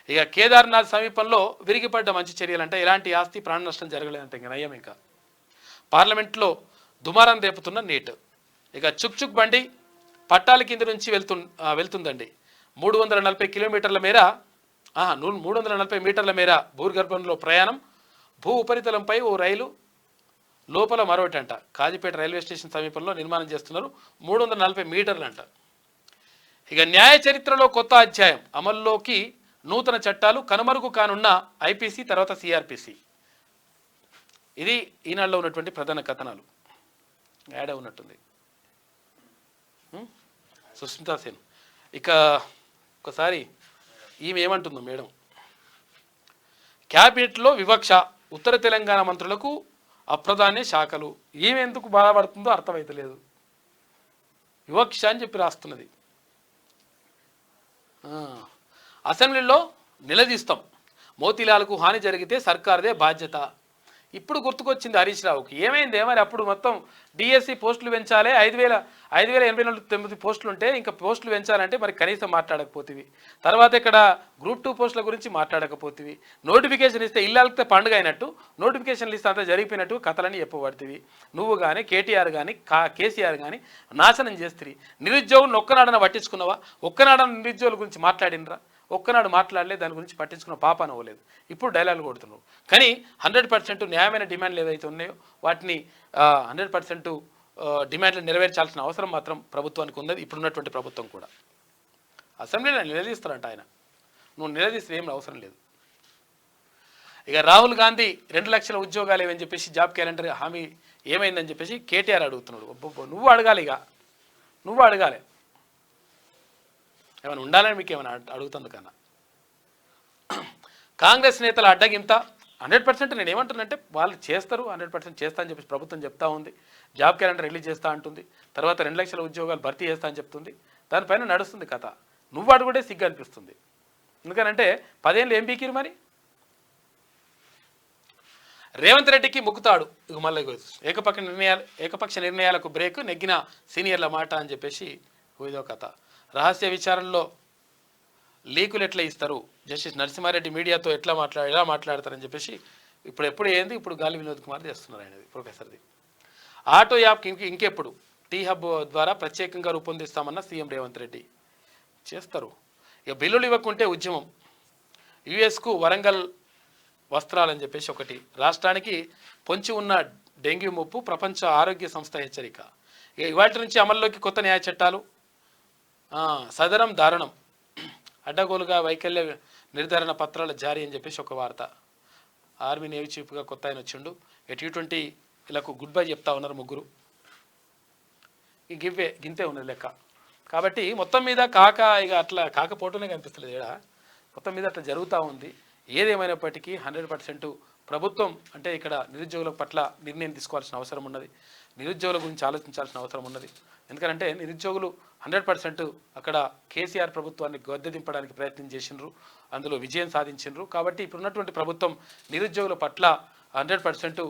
B: ఇక కేదార్నాథ్ సమీపంలో విరిగిపడ్డ మంచి చర్యలంటే ఎలాంటి ఆస్తి ప్రాణ నష్టం జరగలేదంటే ఇంకా నయం. ఇంకా పార్లమెంట్లో దుమారం రేపుతున్న నీట్. ఇక చుక్ బండి పట్టాల కింద నుంచి వెళ్తుందండి. 340 కిలోమీటర్ల మేర 340 మీటర్ల మేర భూగర్భంలో ప్రయాణం. భూ ఉపరితలంపై ఓ రైలు, లోపల మరొకటి అంట. కాజీపేట రైల్వే స్టేషన్ సమీపంలో నిర్మాణం చేస్తున్నారు. 340 మీటర్లు అంట. ఇక న్యాయ చరిత్రలో కొత్త అధ్యాయం, అమల్లోకి నూతన చట్టాలు, కనుమరుగు కానున్న ఐపీసీ తర్వాత సిఆర్పిసి. ఇది ఈనాడులో ఉన్నటువంటి ప్రధాన కథనాలు. యాడ్ ఉన్నట్టుంది సుస్మితా సేన్. ఇక ఒకసారి ఈమె ఏమంటుందో మేడం, క్యాబినెట్లో వివక్ష, ఉత్తర తెలంగాణ మంత్రులకు అప్రధాన్య శాఖలు. ఈమె ఎందుకు బాధపడుతుందో అర్థమైతలేదు. వివక్ష అని చెప్పి రాస్తున్నది. అసెంబ్లీలో నిలదీస్తాం, మోతీలాలకు హాని జరిగితే సర్కారుదే బాధ్యత. ఇప్పుడు గుర్తుకొచ్చింది హరీష్ రావుకి. ఏమైంది మరి అప్పుడు మొత్తం డిఎస్సి పోస్టులు పెంచాలి, 5,849 పోస్టులు ఉంటే ఇంకా పోస్టులు పెంచాలంటే మరి కనీసం మాట్లాడకపోతేవి. తర్వాత ఇక్కడ గ్రూప్ 2 పోస్టుల గురించి మాట్లాడకపోతేవి. నోటిఫికేషన్ ఇస్తే ఇల్లాలతో పండుగ అయినట్టు, నోటిఫికేషన్లు ఇస్తే అంతా జరిగిపోయినట్టు కథలని చెప్పబడుతుంది. నువ్వు కానీ కేటీఆర్ కానీ కేసీఆర్ కానీ నాశనం చేస్తుంది. నిరుద్యోగులను ఒక్కనాడన పట్టించుకున్నావా? ఒక్కనాడన నిరుద్యోగుల గురించి మాట్లాడినరా? ఒక్కనాడు మాట్లాడలే, దాని గురించి పట్టించుకున్న పాప అవ్వలేదు. ఇప్పుడు డైలాగులు కొడుతున్నావు. కానీ 100% న్యాయమైన డిమాండ్లు ఏవైతే ఉన్నాయో వాటిని 100% డిమాండ్లు నెరవేర్చాల్సిన అవసరం మాత్రం ప్రభుత్వానికి ఉన్నది. ఇప్పుడున్నటువంటి ప్రభుత్వం కూడా అసెంబ్లీలో నిలదీస్తారంట ఆయన. నువ్వు నిలదీస్తే ఏం అవసరం లేదు. ఇక రాహుల్ గాంధీ 2 లక్షల ఉద్యోగాలు ఏమని చెప్పేసి జాబ్ క్యాలెండర్ హామీ ఏమైందని చెప్పేసి కేటీఆర్ అడుగుతున్నాడు. నువ్వు అడగాలి, ఇక నువ్వు అడగాలి. ఏమైనా ఉండాలని మీకు ఏమైనా అడుగుతుంది కన్నా. కాంగ్రెస్ నేతల అడ్డగింత 100% నేను ఏమంటున్నానంటే వాళ్ళు చేస్తారు, 100% చేస్తా అని చెప్పేసి ప్రభుత్వం చెప్తా ఉంది. జాబ్ క్యాలెండర్ రిలీజ్ చేస్తా అంటుంది. తర్వాత 2 లక్షల ఉద్యోగాలు భర్తీ చేస్తా అని చెప్తుంది. దానిపైన నడుస్తుంది కథ. నువ్వు అడుగుడే సిగ్గు అనిపిస్తుంది. ఎందుకనంటే 10 ఏళ్ళు ఏం పీకిరు మరి. రేవంత్ రెడ్డికి ముక్కుతాడు. ఇక మళ్ళీ ఏకపక్ష నిర్ణయాలకు బ్రేక్, నెగ్గిన సీనియర్ల మాట అని చెప్పేసి ఇదో కథ. రహస్య విచారణలో లీకులు ఎట్లా ఇస్తారు, జస్టిస్ నరసింహారెడ్డి మీడియాతో ఎలా మాట్లాడతారని చెప్పేసి ఎప్పుడు ఏంది ఇప్పుడు గాలి వినోద్ కుమార్ చేస్తున్నారు ఆయనది ప్రొఫెసర్ది. ఆటో యాప్ ఇంకెప్పుడు టీ హబ్ ద్వారా ప్రత్యేకంగా రూపొందిస్తామన్న సీఎం రేవంత్ రెడ్డి. చేస్తారు. ఇక బిల్లులు ఇవ్వకుంటే ఉద్యమం, యుఎస్కు వరంగల్ వస్త్రాలని చెప్పేసి ఒకటి. రాష్ట్రానికి పొంచి ఉన్న డెంగ్యూ ముప్పు, ప్రపంచ ఆరోగ్య సంస్థ హెచ్చరిక. ఇక ఇవాటి నుంచి అమల్లోకి కొత్త న్యాయ చట్టాలు. సదరం దారుణం, అడ్డగోలుగా వైకల్య నిర్ధారణ పత్రాల జారీ అని చెప్పేసి ఒక వార్త. ఆర్మీ నేవీ చీఫ్గా కొత్త ఆయన వచ్చిండు. T20 ఇలాకు గుడ్ బై చెప్తా ఉన్నారు ముగ్గురు. గింతే ఉన్నది లెక్క. కాబట్టి మొత్తం మీద ఇక అట్లా కాకపోవటమే కనిపిస్తలేదు. ఏడా మొత్తం మీద అట్లా జరుగుతూ ఉంది. ఏదేమైనప్పటికీ 100% ప్రభుత్వం అంటే ఇక్కడ నిరుద్యోగుల పట్ల నిర్ణయం తీసుకోవాల్సిన అవసరం ఉన్నది. నిరుద్యోగుల గురించి ఆలోచించాల్సిన అవసరం ఉన్నది. ఎందుకంటే నిరుద్యోగులు 100% అక్కడ కేసీఆర్ ప్రభుత్వాన్ని గద్దె దింపడానికి ప్రయత్నం చేసినారు, అందులో విజయం సాధించినారు. కాబట్టి ఇప్పుడున్నటువంటి ప్రభుత్వం నిరుద్యోగుల పట్ల 100%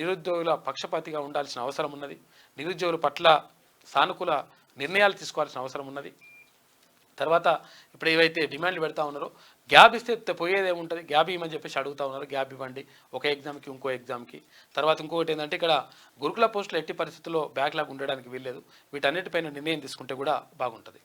B: నిరుద్యోగుల పక్షపాతిగా ఉండాల్సిన అవసరం ఉన్నది. నిరుద్యోగుల పట్ల సానుకూల నిర్ణయాలు తీసుకోవాల్సిన అవసరం ఉన్నది. తర్వాత ఇప్పుడు ఏవైతే డిమాండ్లు పెడతా ఉన్నారో, గ్యాప్ ఇస్తే పోయేది ఏముంటుంది, గ్యాప్ ఇవ్వమని చెప్పేసి అడుగుతా ఉన్నారు. గ్యాప్ ఇవ్వండి ఒక ఎగ్జామ్కి ఇంకో ఎగ్జామ్కి. తర్వాత ఇంకొకటి ఏంటంటే ఇక్కడ గురుకుల పోస్టులు ఎట్టి పరిస్థితుల్లో బ్యాక్లాగ్ ఉండడానికి వీల్లేదు. వీటన్నిటిపైన నిర్ణయం తీసుకుంటే కూడా బాగుంటుంది.